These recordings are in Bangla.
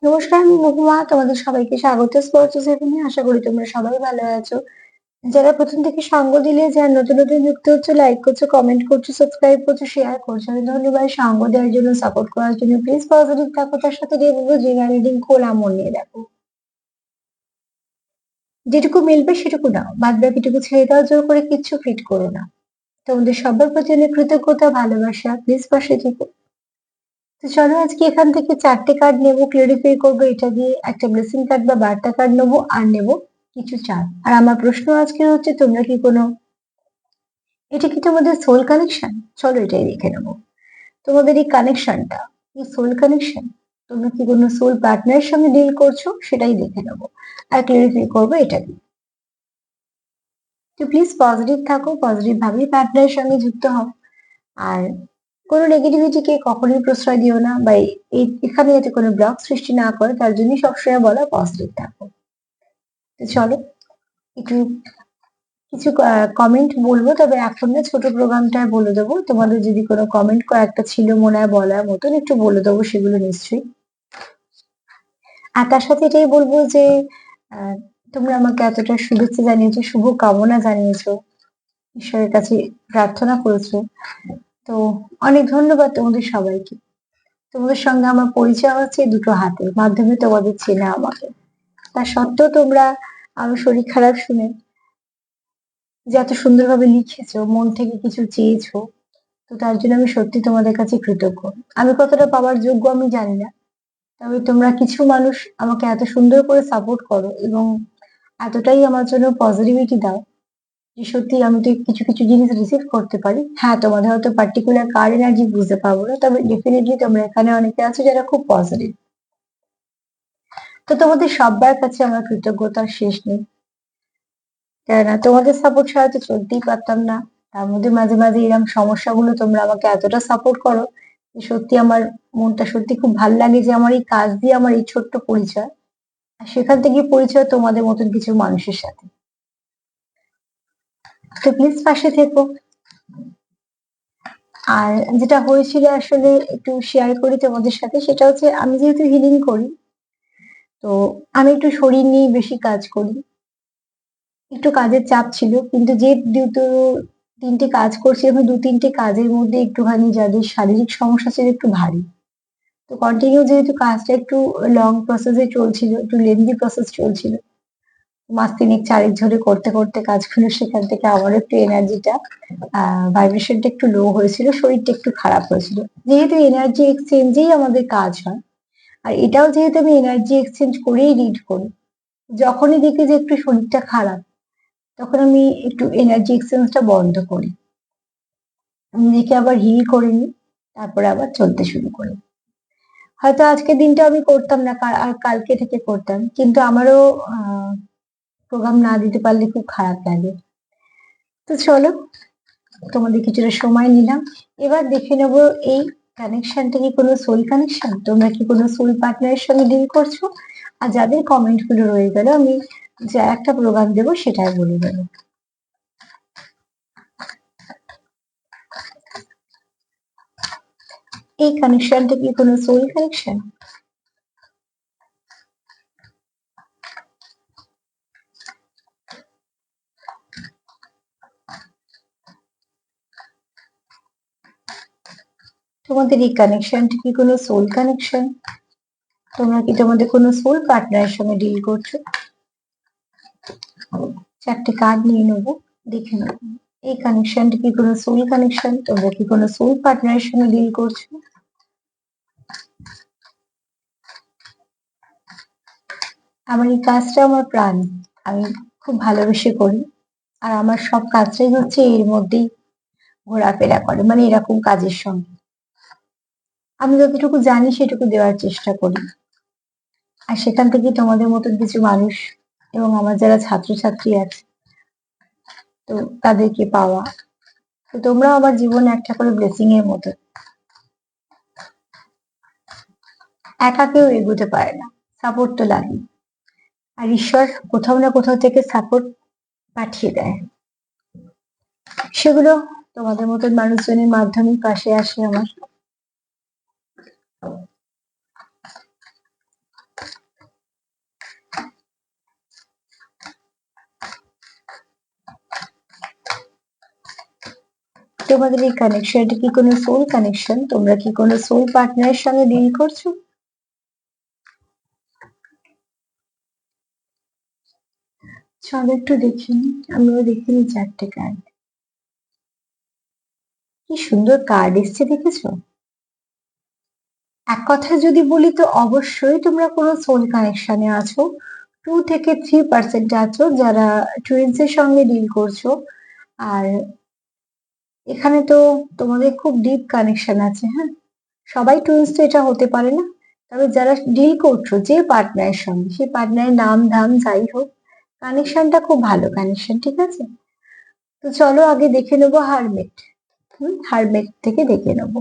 নমস্কার, আমি মহুয়া। তোমাদের সবাইকে স্বাগত স্পর্শ সেভেনে। আশা করি তোমরা সবাই ভালো আছো। যারা প্রথম থেকে সঙ্গ দিলে, যারা নতুন নতুন যুক্ত হচ্ছে, লাইক করছো, কমেন্ট করছো, সাবস্ক্রাইব করছো, শেয়ার করছো, আমি ধন্যবাদ। সঙ্গ দেওয়ার জন্য, সাপোর্ট করার জন্য। প্লিজ পজিটিভ থাকো, তার সাথে দিয়ে বলবো যে রিডিং খোলা মন নিয়ে দেখো। যেটুকু মিলবে সেটুকু নাও, বাদ বাকিটুকু ছেড়ে দাও। জোর করে কিচ্ছু ফিট করো না। তোমাদের সবার প্রতি অনেক কৃতজ্ঞতা, ভালোবাসা। প্লিজ পাশে থেকো। তো চলো আজকে এখান থেকে 4টে কার্ড নেবো, ক্লিয়ারিফাই করবো এটা দিয়ে। একটা ব্লেসিং কার্ড বা বার্তা কার্ড নেবো, আর নেবো কিছু চাঁদ। আর আমার প্রশ্ন আজকে হচ্ছে, তোমরা কি কোনো, এটা কি তোমাদের সোল কানেকশন? চলো এটাই দেখে নেবো। তোমাদের এই কানেকশনটা, এই সোল কানেকশন, তোমরা কি কোনো সোল পার্টনারের সঙ্গে ডিল করছো, সেটাই দেখে নেবো। আর ক্লিয়ারিফাই করবো এটা দিয়ে। তো প্লিজ পজিটিভ থাকো, পজিটিভ ভাবেই পার্টনারের সঙ্গে যুক্ত হও। আর কোনো নেগেটিভিটিকে কখনোই প্রশ্রয় দিও না, বা এখানে যাতে কোনো ব্লক সৃষ্টি না করে, তার জন্য সবসময় বলা পজিটিভ থাকো। তো চলো একটু কিছু কমেন্ট বলবো, তবে এখন না, ছোট প্রোগ্রামটা বলে দেবো। তোমাদের যদি কোনো কমেন্ট কয়েকটা ছিল মনে হয় বলার মতন, একটু বলে দেবো সেগুলো নিশ্চয়ই। আর তার সাথে এটাই বলবো যে আহ, তোমরা আমাকে এতটা শুভেচ্ছা জানিয়েছো, শুভ কামনা জানিয়েছো, ঈশ্বরের কাছে প্রার্থনা করেছো। তো অনেক ধন্যবাদ তোমাদের সবাইকে। তোমাদের সঙ্গে আমার পরিচয় হচ্ছে দুটো হাতের মাধ্যমে, তোমাদের চেনা আমাকে। তা সত্ত্বেও তোমরা আমার শরীর খারাপ শুনে যে এত সুন্দরভাবে লিখেছো, মন থেকে কিছু চেয়েছো, তো তার জন্য আমি সত্যি তোমাদের কাছে কৃতজ্ঞ। আমি কতটা পাওয়ার যোগ্য আমি জানি না, তবে তোমরা কিছু মানুষ আমাকে এত সুন্দর করে সাপোর্ট করো এবং এতটাই আমার জন্য পজিটিভিটি দাও, যে সত্যি আমি তো কিছু কিছু জিনিস রিসিভ করতে পারি। হ্যাঁ, তোমাদের হয়তো পার্টিকুলার কার এনার্জি বুঝতে পারবো না, তবে ডেফিনেটলি তোমরা এখানে অনেকে আছো যারা খুব পজিটিভ। তো তোমাদের সবার কাছে আমার কৃতজ্ঞতার শেষ নেই। কেননা তোমাদের সাপোর্ট ছাড়া তো চলতেই পারতাম না। তার মধ্যে মাঝে মাঝে এরকম সমস্যাগুলো তোমরা আমাকে এতটা সাপোর্ট করো, যে সত্যি আমার মনটা সত্যি খুব ভালো লাগে যে আমার এই কাজ দিয়ে আমার এই ছোট্ট পরিচয়, আর সেখান থেকে পরিচয় তোমাদের মতন কিছু মানুষের সাথে। তো প্লিজ পাশে থেকো। আর যেটা হয়েছিল আসলে একটু শেয়ার করি তোমাদের সাথে, সেটা হচ্ছে আমি যেহেতু হিলিং করি, তো আমি একটু শরীর নিয়ে বেশি কাজ করি। একটু কাজের চাপ ছিল, কিন্তু যে দুটো তিনটে কাজ করছি, আমি দু তিনটে কাজের মধ্যে একটুখানি যাদের শারীরিক সমস্যা ছিল একটু ভারী। তো কন্টিনিউ যেহেতু কাজটা একটু লং প্রসেসে চলছিল, একটু লেন্দি প্রসেস চলছিল, মাস তিনেক চারেক ধরে করতে করতে কাজগুলো, সেখান থেকে আমার একটু এনার্জিটা, ভাইব্রেশনটা একটু লো হয়েছিল, শরীরটা একটু খারাপ হয়েছিল। যেহেতু এনার্জি এক্সচেঞ্জেই আমাদের কাজ হয়, আর এটাও যেহেতু আমি এনার্জি এক্সচেঞ্জ করেই রিড করি, যখনই দেখি যে একটু শরীরটা খারাপ, তখন আমি একটু এনার্জি এক্সচেঞ্জটা বন্ধ করি, নিজেকে আবার হিল করে নিই, তারপরে আবার চলতে শুরু করি। হয়তো আজকের দিনটা আমি করতাম না, আর কালকে থেকে করতাম, কিন্তু আমারও প্রোগ্রাম না দিতে পারলে খুব খারাপ লাগে। তো চলো, তোমাদের কিছুটা সময় নিলাম। এবার দেখে নেবো এই কানেকশনটা কি কোনো সোল কানেকশন, তোমরা কি কোনো সোল পার্টনারের সঙ্গে ডিল করছো। আর যাদের কমেন্ট গুলো রয়ে গেল, আমি যে একটা প্রোগ্রাম দেবো সেটাই বলে দেবো। এই কানেকশনটা কি কোনো সোল কানেকশন? তোমাদের এই কানেকশনটা কি কোনো সোল কানেকশন? তোমরা কি তোমাদের কোনো সোল পার্টনারের সঙ্গে ডিল করছো? 4টে কার্ড নিয়ে নেবো, দেখে নেবো এই কানেকশনটা কি কোনো সোল কানেকশন, তোমরা কি কোনো সোল পার্টনারের সঙ্গে ডিল করছো। আমার এই কাজটা আমার প্রাণ, আমি খুব ভালোবেসে করি। আর আমার সব কাজটাই হচ্ছে এর মধ্যেই ঘোরাফেরা করে, মানে এরকম কাজের সঙ্গে আমি যতটুকু জানি সেটুকু দেওয়ার চেষ্টা করি। আর সেখান থেকে তোমাদের মতন কিছু মানুষ এবং আমার যারা ছাত্রছাত্রী আছে, তো তাদেরকে পাওয়া। তো তোমরাও আমার জীবনে একটা করে ব্লেসিং এর মতো। একা কেউ এগোতে পারে না, সাপোর্ট তো লাগে। আর ঈশ্বর কোথাও না কোথাও থেকে সাপোর্ট পাঠিয়ে দেয়, সেগুলো তোমাদের মতন মানুষজনের মাধ্যমেই পাশে আসে আমার। তোমাদের এই কানেকশন, এটা কি কোনো সোল কানেকশন? তোমরা কি কোনো সোল পার্টনারের সঙ্গে ডিল করছো? চলো একটু দেখিনি, আমিও দেখিনি চারটে কার্ড। কি সুন্দর কার্ড এসছে দেখেছো? এক কথায় যদি বলি তো অবশ্যই তোমরা কোনো সোল কানেকশনে আছো। 2 থেকে 3% আছো যারা টুইন্স এর সঙ্গে ডিল করছো। আর এখানে তো তোমাদের খুব ডিপ কানেকশন আছে, হ্যাঁ। সবাই টুইন্স তো এটা হতে পারে না। তবে যারা ডিল করছো যে পার্টনারের সঙ্গে, সেই পার্টনারের নাম ধাম যাই হোক, কানেকশনটা খুব ভালো কানেকশন, ঠিক আছে? তো চলো আগে দেখে নেবো হারমেট। হারমেট থেকে দেখে নেবো।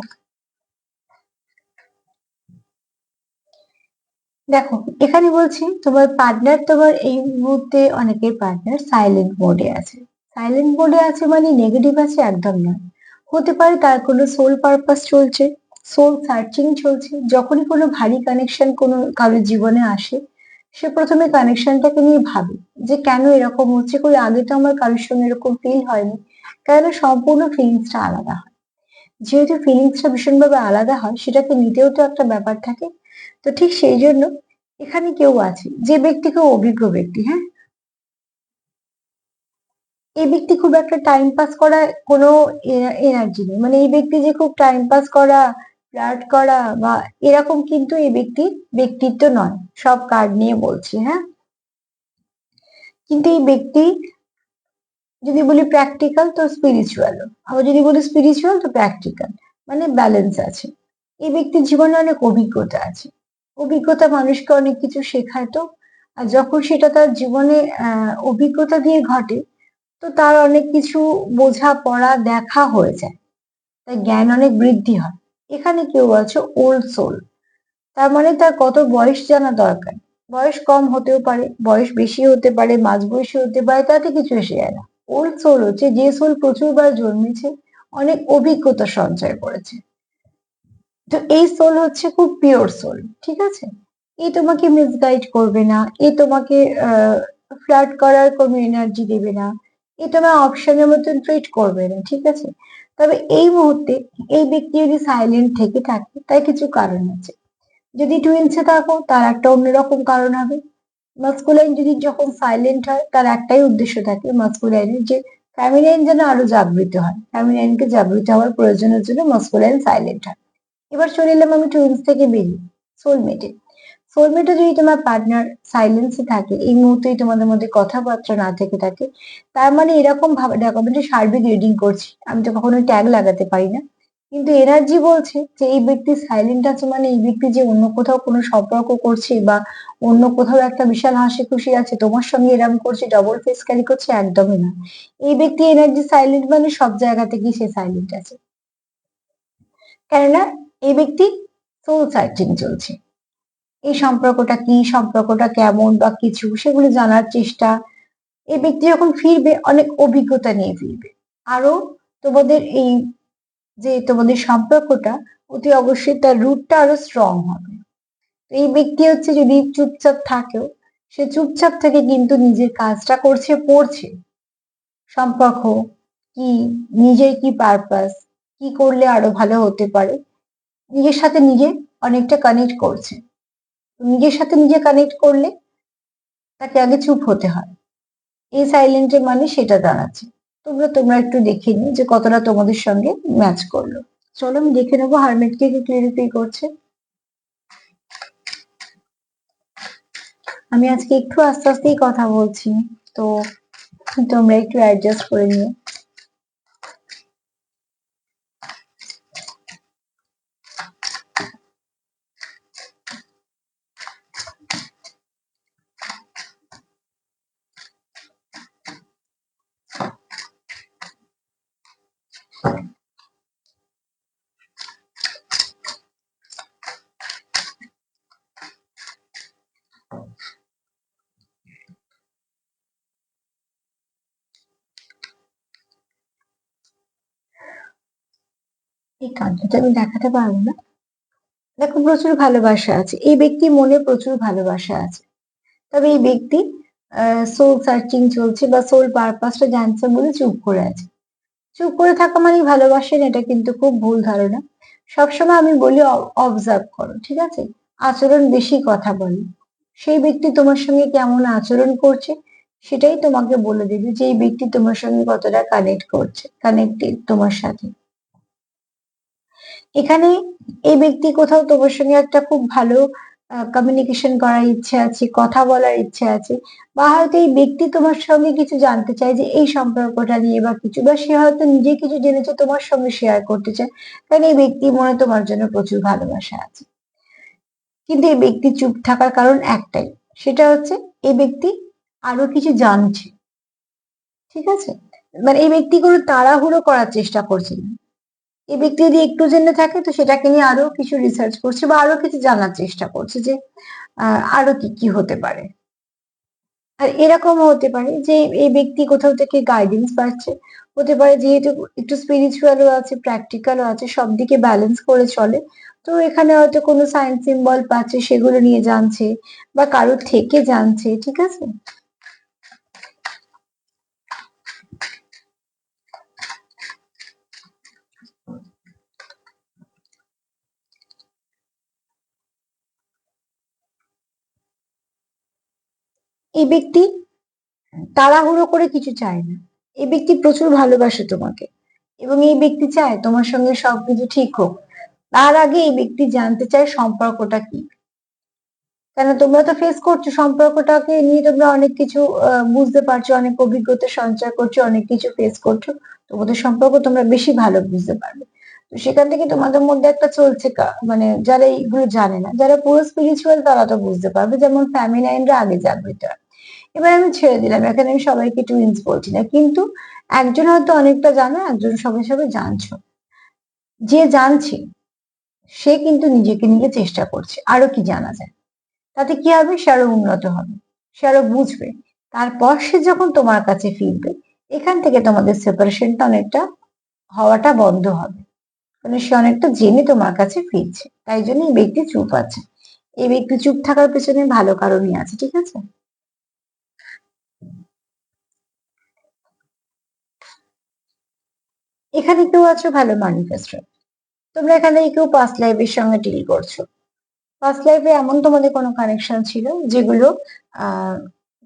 দেখো, এখানে বলছি তোমার পার্টনার, তোমার এই মুহূর্তে অনেকের পার্টনার সাইলেন্ট মোডে আছে। সাইলেন্ট মোডে আছে মানে নেগেটিভ আছে একদম নয়। হতে পারে তার কোনো সোল পারপাস চলছে, সোল সার্চিং চলছে। যখনই কোনো ভারী কানেকশন কোনো কারোর জীবনে আসে, সে প্রথমে কানেকশনটাকে নিয়ে ভাবে যে কেন এরকম হচ্ছে, কই আগে তো আমার কারোর সঙ্গে এরকম ফিল হয়নি। কেন সম্পূর্ণ ফিলিংসটা আলাদা হয়। যেহেতু ফিলিংসটা ভীষণভাবে আলাদা হয়, সেটাকে নিতেও তো একটা ব্যাপার থাকে। তো ঠিক সেই জন্য এখানে কেউ আছে যে ব্যক্তি খুব অভিজ্ঞ ব্যক্তি, হ্যাঁ। এই ব্যক্তি খুব একটা টাইম পাস করা কোনো এনার্জি নেই, মানে এই ব্যক্তি যে খুব টাইম পাস করা, ফ্লার্ট করা বা এরকম কিন্তু এই ব্যক্তির ব্যক্তিত্ব নয়। সব কার্ড নিয়ে বলছি, হ্যাঁ। কিন্তু এই ব্যক্তি যদি বলি প্র্যাকটিক্যাল তো স্পিরিচুয়াল, আবার যদি বলি স্পিরিচুয়াল তো প্র্যাকটিক্যাল, মানে ব্যালেন্স আছে। এই ব্যক্তির জীবনে অনেক অভিজ্ঞতা আছে। অভিজ্ঞতা মানুষকে অনেক কিছু শেখায় তো। আর যখন সেটা তার জীবনে অভিজ্ঞতা দিয়ে ঘটে, তো তার অনেক কিছু বোঝা পড়া দেখা হয়ে যায়, তাই জ্ঞান অনেক বৃদ্ধি হয়। এখানে কেউ আছে ওল্ড সোল, তার মানে তার কত বয়স জানা দরকার। বয়স কম হতেও পারে, বয়স বেশি হতে পারে, মাঝবয়সী হতে পারে, তাতে কিছু এসে যায় না। ওল্ড সোল হচ্ছে যে সোল প্রচুরবার জন্মেছে, অনেক অভিজ্ঞতা সঞ্চয় করেছে। তো এই সোল হচ্ছে খুব পিওর সোল, ঠিক আছে? এ তোমাকে মিসগাইড করবে না, এ তোমাকে ফ্লার্ট করার কোনো এনার্জি দেবে না, এ তোমার অপশনের মতন ট্রিট করবে না, ঠিক আছে? তবে এই মুহূর্তে এই ব্যক্তি যদি সাইলেন্ট থেকে থাকে, তাই কিছু কারণ আছে। যদি টুইন্সে থাকো তার একটা অন্যরকম কারণ হবে। মাস্কুলাইন যদি যখন সাইলেন্ট হয়, তার একটাই উদ্দেশ্য থাকে মাস্কুলাইনের, যে ফ্যামিলাইন যেন আরো জাগৃত হয়, ফ্যামিলাইনকে জাগৃত হওয়ার প্রয়োজনের জন্য মাস্কুলাইন সাইলেন্ট হয়। এবার চলে এলাম আমি টুইন্স থেকে বেরিয়ে সোলমেটে। সোলমেটে যদি তোমার পার্টনার সাইলেন্সে থাকে, এই মুহূর্তেই তোমাদের মধ্যে কথাবার্তা না থেকে থাকে, তার মানে এরকম ভাবে, দেখো আমি তো সার্বিক রিডিং করছি, আমি তো কখনো ট্যাগ লাগাতে পারি না। কিন্তু এনার্জি বলছে যে এই ব্যক্তি সাইলেন্ট আছে, মানে এই ব্যক্তি যে অন্য কোথাও কোনো সম্পর্ক করছে বা অন্য কোথাও একটা বিশাল হাসি খুশি আছে, তোমার সঙ্গে এরকম করছে, ডবল ফেস ক্যারি করছে, একদমই না। এই ব্যক্তি এনার্জি সাইলেন্ট মানে সব জায়গা থেকেই সে সাইলেন্ট আছে। কেননা এই ব্যক্তি সোল সার্চিং চলছে। এই সম্পর্কটা কি, সম্পর্কটা কেমন বা কিছু সেগুলো জানার চেষ্টা। এই ব্যক্তি যখন ফিরবে অনেক অভিজ্ঞতা নিয়ে ফিরবে। আরো তোমাদের এই যে তোমাদের সম্পর্কটা, অতি অবশ্যই তার রুটটা আরো স্ট্রং হবে। তো এই ব্যক্তি হচ্ছে যদি চুপচাপ থাকেও, সে চুপচাপ থেকে কিন্তু নিজের কাজটা করছে, পড়ছে সম্পর্ক কি, নিজের কি পারপাস, কি করলে আরো ভালো হতে পারে, নিজের সাথে নিজে অনেকটা কানেক্ট করছে। নিজের সাথে নিজে কানেক্ট করলে তাকে আগে চুপ হতে হয়। এই সাইলেন্টের মানে সেটা দাঁড়াচ্ছে। তোমরা তোমরা একটু দেখে নিও যে কতটা তোমাদের সঙ্গে ম্যাচ করলো। চলো আমি দেখে নেবো হারমেটকে কি ক্লিয়ারিফাই করছে। আমি আজকে একটু আস্তে আস্তেই কথা বলছি, তো তোমরা একটু অ্যাডজাস্ট করে নিও। এই কার্ডটা আমি দেখাতে পারবো না। দেখো, প্রচুর ভালোবাসা আছে, এই ব্যক্তির মনে প্রচুর ভালোবাসা আছে। তবে এই ব্যক্তি সোল সার্চিং চলছে বা সোল পারপাসটা জানছে বলে চুপ করে আছে। চুপ করে থাকা মানেই ভালোবাসেন, এটা কিন্তু খুব ভুল ধারণা। সবসময় আমি বলি অবজার্ভ করো, ঠিক আছে? আচরণ বেশি কথা বলে। সেই ব্যক্তি তোমার সঙ্গে কেমন আচরণ করছে সেটাই তোমাকে বলে দেবে যে এই ব্যক্তি তোমার সঙ্গে কতটা কানেক্ট করছে, কানেক্টেড তোমার সাথে। এখানে এই ব্যক্তি কোথাও তোমার সঙ্গে একটা খুব ভালো কমিউনিকেশন করার ইচ্ছে আছে, কথা বলার ইচ্ছে আছে, বা হয়তো এই ব্যক্তি তোমার সঙ্গে কিছু জানতে চায় যে এই সম্পর্কটা নিয়ে বা কিছু, বা সে হয়তো নিজে কিছু জেনেছে তোমার সঙ্গে শেয়ার করতে চায়, কারণ এই ব্যক্তি মনে তোমার জন্য প্রচুর ভালোবাসা আছে। কিন্তু এই ব্যক্তি চুপ থাকার কারণ একটাই, সেটা হচ্ছে এই ব্যক্তি আরো কিছু জানছে, ঠিক আছে? মানে এই ব্যক্তি কোনো তাড়াহুড়ো করার চেষ্টা করছে না। এই ব্যক্তি যদি একটু জেনে থাকে তো সেটাকে নিয়ে আরো কিছু রিসার্চ করছে বা আরো কিছু জানার চেষ্টা করছে যে আরো কি কি হতে পারে। আর এরকমও হতে পারে যে এই ব্যক্তি কোথাও থেকে গাইডেন্স পাচ্ছে, হতে পারে যেহেতু একটু স্পিরিচুয়ালও আছে, প্র্যাকটিক্যালও আছে, সব দিকে ব্যালেন্স করে চলে। তো এখানে হয়তো কোনো সাইন সিম্বল পাচ্ছে, সেগুলো নিয়ে জানছে বা কারোর থেকে জানছে, ঠিক আছে? এই ব্যক্তি তাড়াহুড়ো করে কিছু চায় না। এই ব্যক্তি প্রচুর ভালোবাসে তোমাকে, এবং এই ব্যক্তি চায় তোমার সঙ্গে সবকিছু ঠিক হোক। তার আগে এই ব্যক্তি জানতে চায় সম্পর্কটা কি। কেন তোমরা তো ফেস করছো সম্পর্কটাকে নিয়ে, তোমরা অনেক কিছু বুঝতে পারছো, অনেক অভিজ্ঞতা সঞ্চয় করছো, অনেক কিছু ফেস করছো। তোমাদের সম্পর্ক তোমরা বেশি ভালো বুঝতে পারবে। তো সেখান থেকে তোমাদের মধ্যে একটা চলছে মানে যারা এইগুলো জানে না, যারা পুরো স্পিরিচুয়াল তারা তো বুঝতে পারবে, যেমন ফ্যামিনাইনরা আগে যাবে এটা। এবার আমি ছেড়ে দিলাম, এখানে আমি সবাইকে টুইন্স বলছি না, কিন্তু একজন হয়তো অনেকটা জানো, একজন সবে সবে জানছো। যে জানছে সে কিন্তু নিজেকে নিজে চেষ্টা করছে আরো কি জানা যায়। তাতে কি হবে, সে আরো উন্নত হবে, সে আরো বুঝবে। তারপর সে যখন তোমার কাছে ফিরবে, এখান থেকে তোমাদের সেপারেশনটা অনেকটা হওয়াটা বন্ধ হবে, মানে সে অনেকটা জেনে তোমার কাছে ফিরছে। তাই জন্য এই ব্যক্তি চুপ আছে। এই ব্যক্তি চুপ থাকার পেছনে ভালো কারণই আছে, ঠিক আছে? এখানে কেউ আছো ভালো ম্যানিফেস্টার। তোমরা এখানে কেউ পাস্ট লাইফের সঙ্গে ডিল করছো। পাস্ট লাইফে এমন তোমাদের কোনো কানেকশন ছিল যেগুলো আহ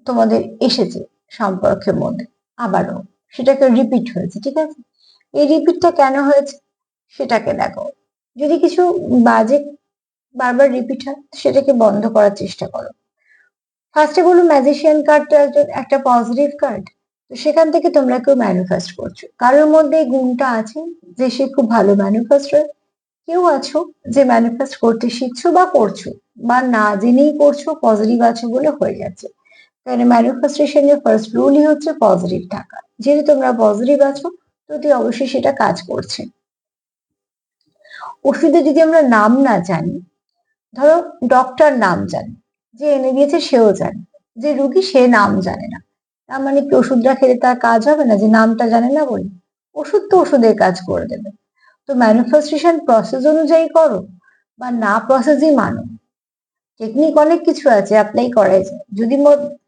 তোমাদের এসেছে সম্পর্কের মধ্যে, আবারও সেটাকে রিপিট হয়েছে, ঠিক আছে? এই রিপিটটা কেন হয়েছে সেটাকে দেখো। যদি কিছু বাজে বারবার রিপিট হয় সেটাকে বন্ধ করার চেষ্টা করো। ফার্স্টে বলো ম্যাজিশিয়ান কার্ডটা একজন একটা পজিটিভ কার্ড। তো সেখান থেকে তোমরা কেউ ম্যানিফেস্ট করছো, কারোর মধ্যে এই গুণটা আছে যে সে খুব ভালো ম্যানিফেস্টার। কেউ আছো যে ম্যানিফেস্ট করতে শিখছো বা করছো, বা না জেনেই করছো, পজিটিভ আছো বলে হয়ে যাচ্ছে। কারণ ম্যানিফেস্টেশনের ফার্স্ট রুলই হচ্ছে পজিটিভ থাকা। যেহেতু তোমরা পজিটিভ আছো, তো অতি অবশ্যই সেটা কাজ করছে। ওষুধে যদি আমরা নাম না জানি, ধরো ডক্টর নাম জানে, যে এনে দিয়েছে সেও জানে, যে রুগী সে নাম জানে না, তার মানে কি ওষুধটা খেলে তার কাজ হবে না, যে নামটা জানে না বলে? ওষুধ তো ওষুধের কাজ করে দেবে। তো ম্যানিফেস্টেশন প্রসেস অনুযায়ী করো বা না প্রসেসই মানো। টেকনিক অনেক কিছু আছে, অ্যাপ্লাই করাই যায়। যদি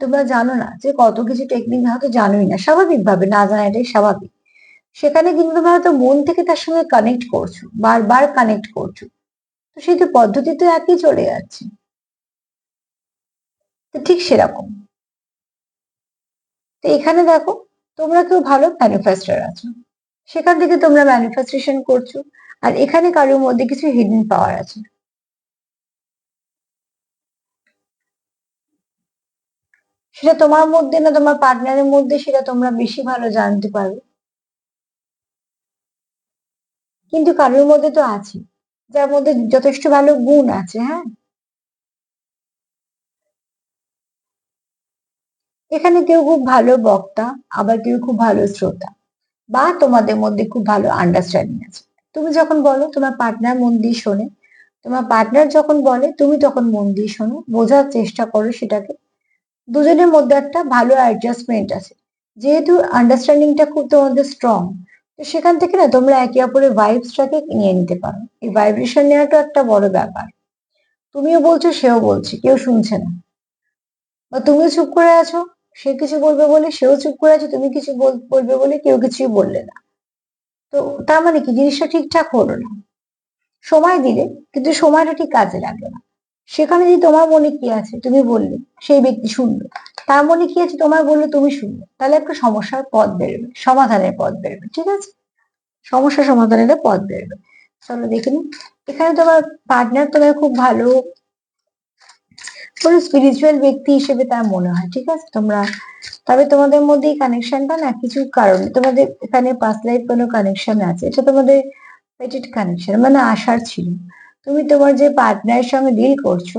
তোমরা জানো না, যে কত কিছু টেকনিক হয়তো জানোই না, স্বাভাবিকভাবে না জানা এটাই স্বাভাবিক। সেখানে কিন্তু তোমরা হয়তো মন থেকে তার সঙ্গে কানেক্ট করছো, বারবার কানেক্ট করছো। তো সেই তো পদ্ধতি তো একই চলে যাচ্ছে। তো ঠিক সেরকম। তো এখানে দেখো, তোমরা কেউ ভালো ম্যানিফেস্টার আছো, সেখান থেকে তোমরা ম্যানিফেস্টেশন করছো। আর এখানে কারোর মধ্যে কিছু হিডেন পাওয়ার আছে, সেটা তোমার মধ্যে না তোমার পার্টনারের মধ্যে, সেটা তোমরা বেশি ভালো জানতে পারবে। কিন্তু কারোর মধ্যে তো আছে, যার মধ্যে যথেষ্ট ভালো গুণ আছে, হ্যাঁ। এখানে কেউ খুব ভালো বক্তা, আবার কেউ খুব ভালো শ্রোতা, বা তোমাদের মধ্যে খুব ভালো আন্ডারস্ট্যান্ডিং আছে। তুমি যখন বলো তোমার পার্টনার মন দিয়ে শোনে, তোমার পার্টনার যখন বলে তুমি তখন মন দিয়ে শোনো, বোঝার চেষ্টা করো সেটাকে। দুজনের মধ্যে একটা ভালো অ্যাডজাস্টমেন্ট আছে, যেহেতু আন্ডারস্ট্যান্ডিংটা খুব তোমাদের স্ট্রং। তো সেখান থেকে না তোমরা একে অপরের ভাইবসটাকে নিয়ে নিতে পারো। এই ভাইব্রেশন নেওয়াটা একটা বড় ব্যাপার। তুমিও বলছো, সেও বলছে, কেউ শুনছে না। বা তুমিও চুপ করে আছো, সে কিছু বলবে বলে সেও চুপ করে আছে, তুমি কিছু বলবে বলে কেউ কিছুই বললে না। তো তার মানে কি জিনিসটা ঠিকঠাক হলো না, সময় দিলে কিন্তু সময়টা ঠিক কাজে লাগলো না। সেখানে যদি তোমার মনে কি আছে তুমি বললে, সেই ব্যক্তি শুনলো, তার মনে কি আছে তোমার বললে তুমি শুনলে, তাহলে একটা সমস্যার পথ বেরোবে, সমাধানের পথ বেরোবে, ঠিক আছে? সমস্যা সমাধানের পথ বেরোবে। চলো দেখে নিই। এখানে তোমার পার্টনার তোমার খুব ভালো কোনো স্পিরিচুয়াল ব্যক্তি হিসেবে তার মনে হয়, ঠিক আছে? তোমরা, তবে তোমাদের মধ্যে এই কানেকশনটা না কিছু কারণে, তোমাদের এখানে পাস্ট লাইফ কোনো কানেকশন আছে, এটা তোমাদের পেটেড কানেকশন, মানে আশার ছিল। তুমি তোমার যে পার্টনারের সঙ্গে ডিল করছো,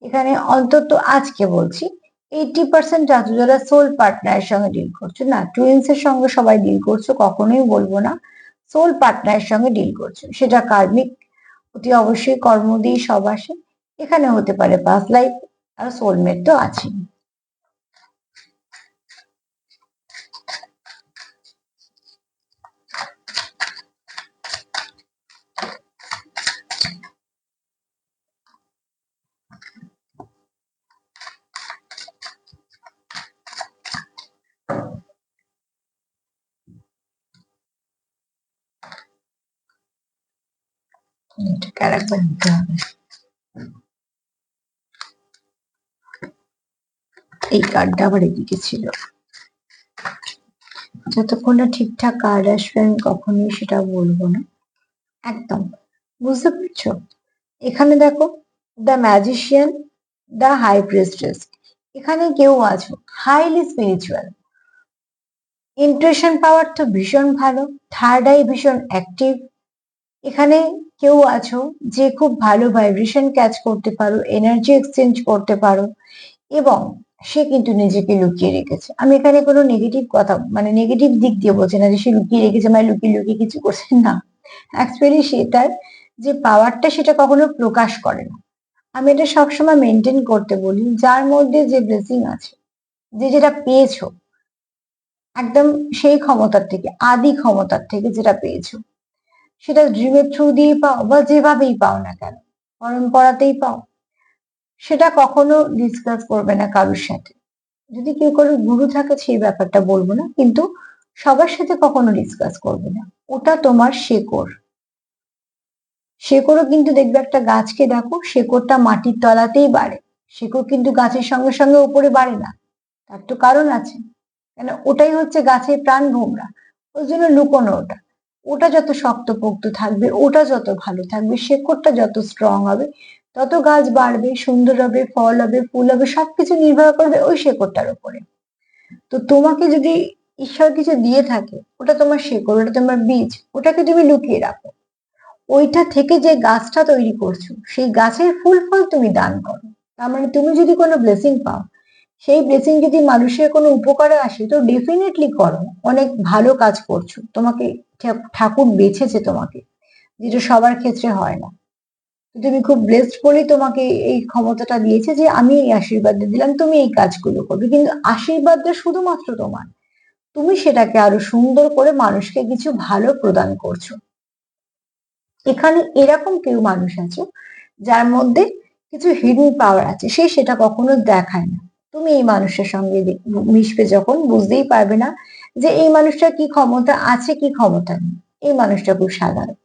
এখানে অন্তত আজকে বলছি 80% জাতক যারা সোল পার্টনারের সঙ্গে ডিল করছো, না টুইন্স এর সঙ্গে সবাই ডিল করছো কখনোই বলবো না, সোল পার্টনারের সঙ্গে ডিল করছো, সেটা কার্মিক, অতি অবশ্যই কর্ম দিয়ে সব আসে। এখানে হতে পারে পাস্ট লাইফ, আর সোলমেট তো আছেই। এটাকে আরেকবার নিতে হবে। এই কার্ডটা আবার এদিকে ছিল, যতক্ষণ না ঠিকঠাক কার্ড আসবে আমি কখনোই সেটা বলবো না একদম। বুঝতে পারছো? এখানে দেখো, the magician, the high priestess, এখানে কেউ আছো হাইলি স্পিরিচুয়াল, ইন্টুইশন পাওয়ার তো ভীষণ ভালো, থার্ড আই ভীষণ অ্যাক্টিভ। এখানে কেউ আছো যে খুব ভালো ভাইব্রেশন ক্যাচ করতে পারো, এনার্জি এক্সচেঞ্জ করতে পারো, এবং সে কিন্তু নিজেকে লুকিয়ে রেখেছে। আমি এখানে কোনো নেগেটিভ কথা, মানে নেগেটিভ দিক দিয়ে বলছি না যে সে লুকিয়ে রেখেছে মানে লুকিয়ে লুকিয়ে কিছু করছে না, অ্যাকচুয়ালি সেটার যে পাওয়ারটা সেটা কখনো প্রকাশ করে না। আমি এটা সবসময় মেনটেন করতে বলি, যার মধ্যে যে ব্লেসিং আছে, যে যেটা পেয়েছো একদম সেই ক্ষমতার থেকে, আদি ক্ষমতার থেকে যেটা পেয়েছো, সেটা ড্রিমের থ্রু দিয়ে পাও বা যেভাবেই পাও না কেন, পরম্পরাতেই পাও, সেটা কখনো ডিসকাস করবে না কারোর সাথে। যদি কেউ কারোর গুরু থাকে সেই ব্যাপারটা বলবো না, কিন্তু সবার সাথে কখনো ডিসকাস করবে না। ওটা তোমার শেকড়। শেকড়ও কিন্তু দেখবে, একটা গাছকে দেখো, শেকড়টা মাটির তলাতেই বাড়ে, শেকড় কিন্তু গাছের সঙ্গে সঙ্গে উপরে বাড়ে না, তার তো কারণ আছে, কেন ওটাই হচ্ছে গাছের প্রাণ ভোমরা, ওই জন্য লুকোনো ওটা। ওটা যত শক্তপোক্ত থাকবে, ওটা যত ভালো থাকবে, শেকড়টা যত স্ট্রং হবে, তত গাছ বাড়বে, সুন্দর হবে, ফল হবে, ফুল হবে, সবকিছু নির্ভর করবে ওই শেকড়টার উপরে। তো তোমাকে যদি ঈশ্বর কিছু দিয়ে থাকে, ওটা তোমার শেকড়, ওটা তোমার বীজ, ওটাকে তুমি লুকিয়ে রাখো। ওইটা থেকে যে গাছটা তৈরি করছো, সেই গাছের ফুল ফল তুমি দান করো। তার মানে তুমি যদি কোনো ব্লেসিং পাও, সেই ব্লেসিং যদি মানুষের কোনো উপকারে আসে তো ডেফিনেটলি করো, অনেক ভালো কাজ করছো, তোমাকে ঠাকুর বেছেছে তোমাকে, যেটা সবার ক্ষেত্রে হয় না। তো তুমি খুব ব্লেসড বলেই তোমাকে এই ক্ষমতাটা দিয়েছে যে আমি এই আশীর্বাদ দিলাম তুমি এই কাজগুলো করবে, কিন্তু আশীর্বাদটা শুধুমাত্র তোমার, তুমি সেটাকে আরো সুন্দর করে মানুষকে কিছু ভালো প্রদান করছো। এখানে এরকম কেউ মানুষ আছে যার মধ্যে কিছু হিডেন পাওয়ার আছে, সে সেটা কখনো দেখায় না। তুমি এই মানুষের সঙ্গে মিশবে যখন, বুঝতেই পারবে না যে এই মানুষটার কি ক্ষমতা আছে কি ক্ষমতা নেই। এই মানুষটা খুব সাধারণ,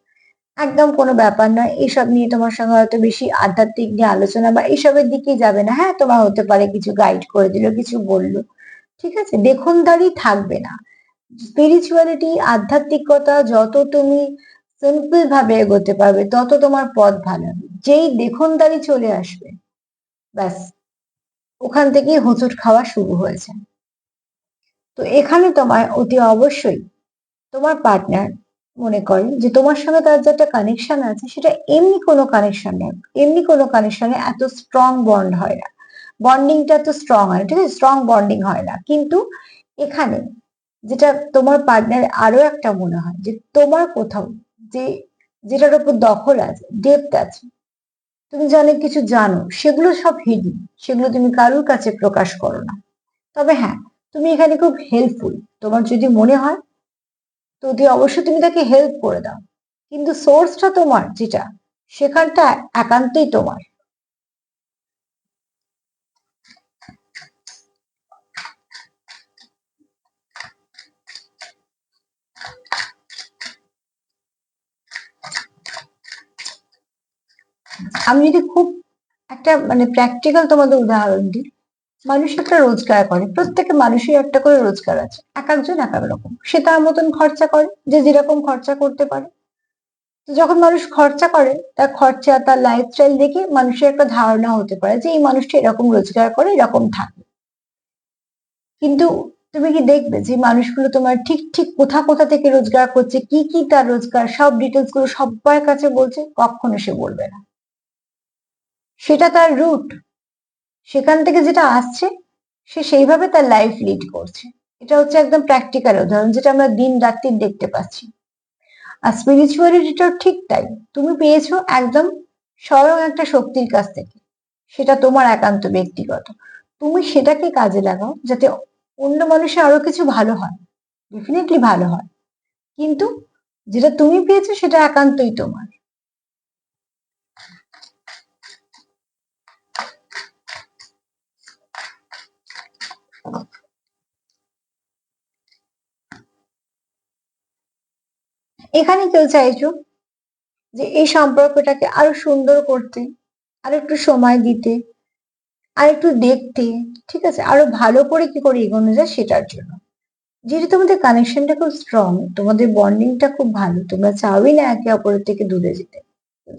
একদম কোনো ব্যাপার নয়, এসব নিয়ে তোমার সঙ্গে হয়তো বেশি আধ্যাত্মিক নিয়ে আলোচনা বা এইসবের দিকেই যাবে না। হ্যাঁ, তোমার হতে পারে কিছু গাইড করে দিল, কিছু বললো, ঠিক আছে, দেখনদারি থাকবে না। স্পিরিচুয়ালিটি, আধ্যাত্মিকতা যত তুমি সিম্পল ভাবে এগোতে পারবে, তত তোমার পথ ভালো হবে। যেই দেখনদারি চলে আসবে, ব্যাস ওখান থেকেই হোঁচট খাওয়া শুরু হয়েছে। তো এখানে তোমায় অতি অবশ্যই তোমার পার্টনার মনে করে যে তোমার সঙ্গে তার যে একটা কানেকশন আছে, সেটা এমনি কোনো কানেকশন নয়, এমনি কোনো কানেকশনে এত স্ট্রং বন্ড হয় না, বন্ডিংটা এত স্ট্রং হয় না, ঠিক আছে, স্ট্রং বন্ডিং হয় না। কিন্তু এখানে যেটা তোমার পার্টনার আরো একটা মনে হয় যে তোমার কোথাও যে, যেটার উপর দখল আছে, ডেপথ আছে, তুমি যে অনেক কিছু জানো, সেগুলো সব হিডেন, সেগুলো তুমি কারোর কাছে প্রকাশ করো না। তবে হ্যাঁ, তুমি এখানে খুব হেল্পফুল, তোমার যদি মনে হয় তো অতি অবশ্যই তুমি তাকে হেল্প করে দাও, কিন্তু সোর্সটা তোমার যেটা, সেখানটা একান্তই তোমার। আমি যদি খুব একটা মানে প্র্যাকটিক্যাল তোমাদের উদাহরণ দিই, মানুষ একটা রোজগার করে, প্রত্যেকে মানুষের একটা করে রোজগার আছে, এক একজন এক এক রকম, সে তার মতন খরচা করে, যে যেরকম খরচা করতে পারে। তো যখন মানুষ খরচা করে, তার খরচা, তার লাইফস্টাইল দেখে মানুষের একটা ধারণা হতে পারে যে এই মানুষটা এরকম রোজগার করে, এরকম থাকে। কিন্তু তুমি কি দেখবে যে মানুষগুলো তোমার ঠিক ঠিক কোথা কোথা থেকে রোজগার করছে, কি কি তার রোজগার, সব ডিটেলস গুলো সবার কাছে বলছে? কখনো সে বলবে না। সেটা তার রুট, সেখান থেকে যেটা আসছে, সে সেইভাবে তার লাইফ লিড করছে। এটা হচ্ছে একদম প্র্যাকটিক্যাল উদাহরণ, যেটা আমরা দিন রাত্রি দেখতে পাচ্ছি। আর স্পিরিচুয়ালিটিটাও ঠিক তাই। তুমি পেয়েছো একদম স্বয়ং একটা শক্তির কাছ থেকে, সেটা তোমার একান্ত ব্যক্তিগত। তুমি সেটাকে কাজে লাগাও যাতে অন্য মানুষের আরো কিছু ভালো হয়, ডেফিনেটলি ভালো হয়, কিন্তু যেটা তুমি পেয়েছো সেটা একান্তই তোমার। এখানে কেউ চাইছো যে এই সম্পর্কটাকে আরো সুন্দর করতে, আর একটু সময় দিতে, আর একটু দেখতে, ঠিক আছে, আরো ভালো করে কি করে এগোনো যায় সেটার জন্য। যেহেতু তোমাদের কানেকশনটা খুব স্ট্রং, তোমাদের বন্ডিংটা খুব ভালো, তোমরা চাওই না একে অপরের থেকে দূরে যেতে,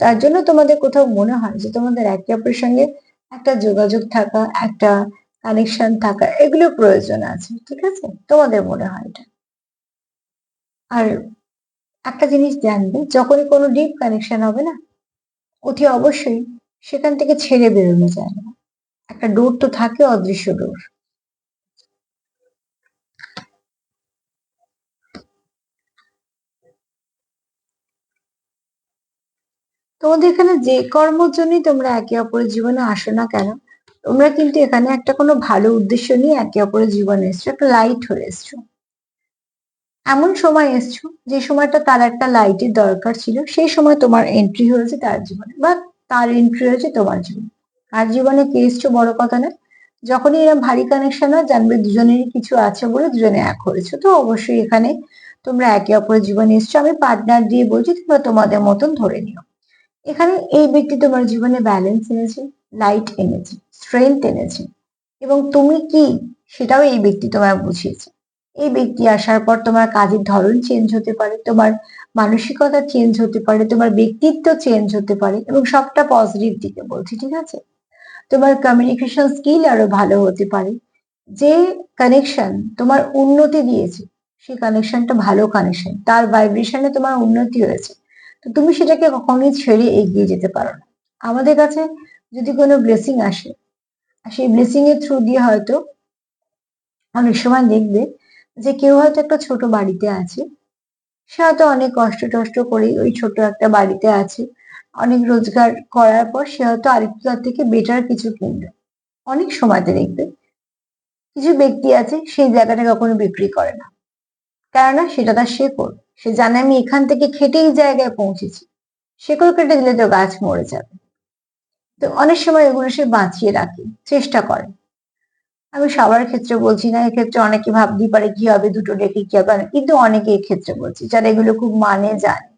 তার জন্য তোমাদের কোথাও মনে হয় যে তোমাদের একে অপরের সঙ্গে একটা যোগাযোগ থাকা, একটা কানেকশন থাকা, এগুলো প্রয়োজন আছে, ঠিক আছে, তোমাদের মনে হয় এটা। আর একটা জিনিস জানবে, যখনই কোনো ডিপ কানেকশন হবে না, অতি অবশ্যই সেখান থেকে ছেড়ে বেরোনো যায় না। একটা ডোর তো থাকে, অদৃশ্য ডোর। তোমাদের এখানে যে কর্মের জন্যই তোমরা একে অপরের জীবনে আসো না কেন, তোমরা কিন্তু এখানে একটা কোনো ভালো উদ্দেশ্য নিয়ে একে অপরের জীবনে এসছো, একটা লাইট হয়ে এসছো। এমন সময় এসছো যে সময়টা তার একটা লাইটের দরকার ছিল, সেই সময় তোমার এন্ট্রি হয়েছে তার জীবনে, বা তার এন্ট্রি হয়েছে তোমার জীবনে। আর জীবনে কে এসছো বড় কথা না, যখনই এরা ভারী কানেকশন হয়, জানবে দুজনেরই কিছু আছে বলে দুজনে এক হয়েছে। তো অবশ্যই এখানে তোমরা একে অপরের জীবনে এসছো, আমি পার্টনার দিয়ে বলছি, তোমরা তোমাদের মতন ধরে নিও। এখানে এই ব্যক্তি তোমার জীবনে ব্যালেন্স এনেছে, লাইট এনেছে, স্ট্রেংথ এনেছে, এবং তুমি কি সেটাও এই ব্যক্তি তোমায় বুঝিয়েছে। এই ব্যক্তি আসার পর তোমার কাজের ধরন চেঞ্জ হতে পারে, তোমার মানসিকতা চেঞ্জ হতে পারে, তোমার ব্যক্তিত্ব চেঞ্জ হতে পারে, এবং সবটা পজিটিভ দিকে বলছি, ঠিক আছে। তোমার কমিউনিকেশন স্কিল আরো ভালো হতে পারে। যে কানেকশন তোমার উন্নতি দিয়েছে, সেই কানেকশনটা ভালো কানেকশন, তার ভাইব্রেশনে তোমার উন্নতি হয়েছে, তো তুমি সেটাকে কখনোই ছেড়ে এগিয়ে যেতে পারো না। আমাদের কাছে যদি কোনো ব্লেসিং আসে, আর সেই ব্লেসিং এর থ্রু দিয়ে হয়তো অনেক সময় দেখবে যে কেউ হয়তো একটা ছোট বাড়িতে আছে, সে হয়তো অনেক কষ্ট টষ্ট করে ওই ছোট একটা বাড়িতে আছে, অনেক রোজগার করার পর সে হয়তো আরেকটু তার থেকে বেটার কিছু কিনবে। অনেক সময়তে দেখবে কিছু ব্যক্তি আছে সেই জায়গাটা কখনো বিক্রি করে না, কেননা সেটা তার শেকড়। সে জানে আমি এখান থেকে খেটে এই জায়গায় পৌঁছেছি, শেকড় কেটে দিলে তো গাছ মরে যাবে। তো অনেক সময় এগুলো সে বাঁচিয়ে রাখে, চেষ্টা করে। আমি সবার ক্ষেত্রে বলছি না, এক্ষেত্রে অনেকে ভাবতেই পারে কি হবে, দুটো রেখে কি হবে, কিন্তু অনেকে এক্ষেত্রে বলছি যারা এগুলো খুব মানে জানে।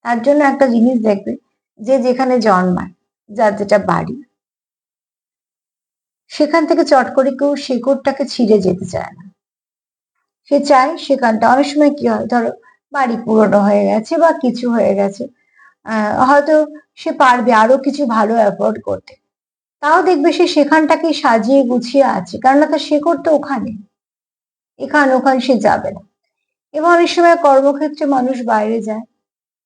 তার জন্য একটা জিনিস দেখবে, যে যেখানে জন্মায়, যার যেটা বাড়ি, সেখান থেকে চট করে কেউ শেকড়টাকে ছিঁড়ে যেতে চায় না। সে চায় সেখানটা, অনেক সময় কি হয়, ধরো বাড়ি পুরনো হয়ে গেছে বা কিছু হয়ে গেছে, হয়তো সে পারবে আরো কিছু ভালো অ্যাফোর্ড করতে, তাও দেখবে সে সেখানটাকে সাজিয়ে গুছিয়ে আছে, কারণ তার শেকড় তো ওখানে, এখান ওখান সে যাবে না। এবং অনেক সময় কর্মক্ষেত্রে মানুষ বাইরে যায়,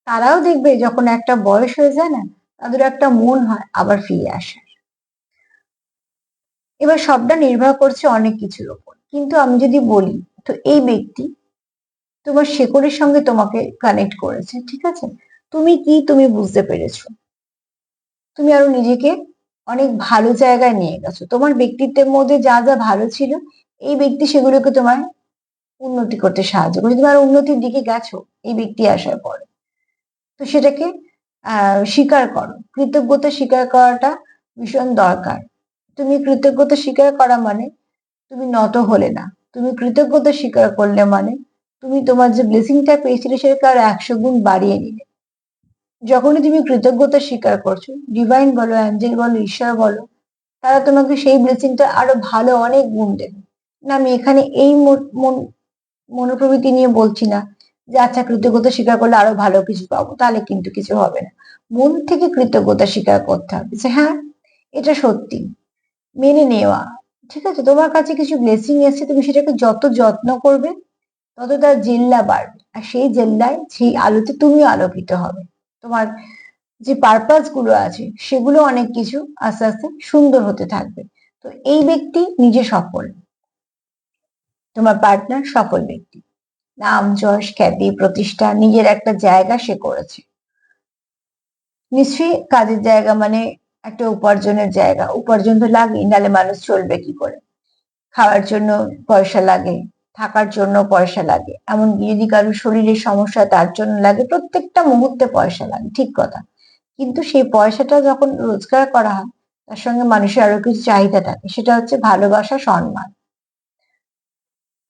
তারাও দেখবে যখন একটা বয়স হয়ে যায় না, তাদের একটা মন হয় আবার ফিরে আসার। এবার সবটা নির্ভর করছে অনেক কিছুর উপর, কিন্তু আমি যদি বলি, তো এই ব্যক্তি তোমার শেকড়ের সঙ্গে তোমাকে কানেক্ট করেছে, ঠিক আছে, তুমি কি তুমি বুঝতে পেরেছো, তুমি আরো নিজেকে অনেক ভালো জায়গায় নিয়ে গেছো, তোমার ব্যক্তিত্বের মধ্যে যা যা ভালো ছিল, এই ব্যক্তি সেগুলোকে তোমার উন্নতি করতে সাহায্য করেছে, তুমি আরো উন্নতির দিকে গেছো এই ব্যক্তি আসার পর। তো সেটাকে স্বীকার করো, কৃতজ্ঞতা স্বীকার করাটা ভীষণ দরকার। তুমি কৃতজ্ঞতা স্বীকার করা মানে তুমি নত হলে না, তুমি কৃতজ্ঞতা স্বীকার করলে মানে তুমি তোমার যে ব্লেসিংটা পেয়েছিলে সেটাকে আরো 100 গুণ বাড়িয়ে নিলে। যখনই তুমি কৃতজ্ঞতা স্বীকার করছো, ডিভাইন বলো, অ্যাঞ্জেল বলো, ঈশ্বর বলো, তারা তোমাকে সেই ব্লেসিংটা আরো ভালো অনেক গুণ দেবে। না, আমি এখানে এই মনোপ্রবৃত্তি নিয়ে বলছি না যে আচ্ছা কৃতজ্ঞতা স্বীকার করলে আরো ভালো কিছু পাবো, তাহলে কিন্তু কিছু হবে না। মন থেকে কৃতজ্ঞতা স্বীকার করতে হবে যে হ্যাঁ, এটা সত্যি, মেনে নেওয়া। ঠিক আছে, তোমার কাছে কিছু ব্লেসিং এসেছে, তুমি সেটাকে যত যত্ন করবে তত তার জেল্লা বাড়বে, আর সেই জেল্লায় সেই আলোতে তুমিও আলোকিত হবে। তোমার যে পারপাস গুলো আছে সেগুলো অনেক কিছু আস্তে আস্তে সুন্দর হতে থাকবে। তো এই ব্যক্তি নিজে সফল, তোমার পার্টনার সফল ব্যক্তি, নাম যশ খ্যাতি প্রতিষ্ঠা নিজের একটা জায়গা সে করেছে। নিশ্চয়ই কাজের জায়গা মানে একটা উপার্জনের জায়গা, উপার্জন তো লাগেই, নাহলে মানুষ চলবে কি করে। খাওয়ার জন্য পয়সা লাগে, থাকার জন্য পয়সা লাগে, এমনকি যদি কারোর শরীরের সমস্যা তার জন্য লাগে, প্রত্যেকটা মুহূর্তে পয়সা লাগে, ঠিক কথা। কিন্তু সেই পয়সাটা যখন রোজগার করা হয় তার সঙ্গে মানুষের আরো কিছু চাহিদা থাকে, সেটা হচ্ছে ভালোবাসা, সম্মান।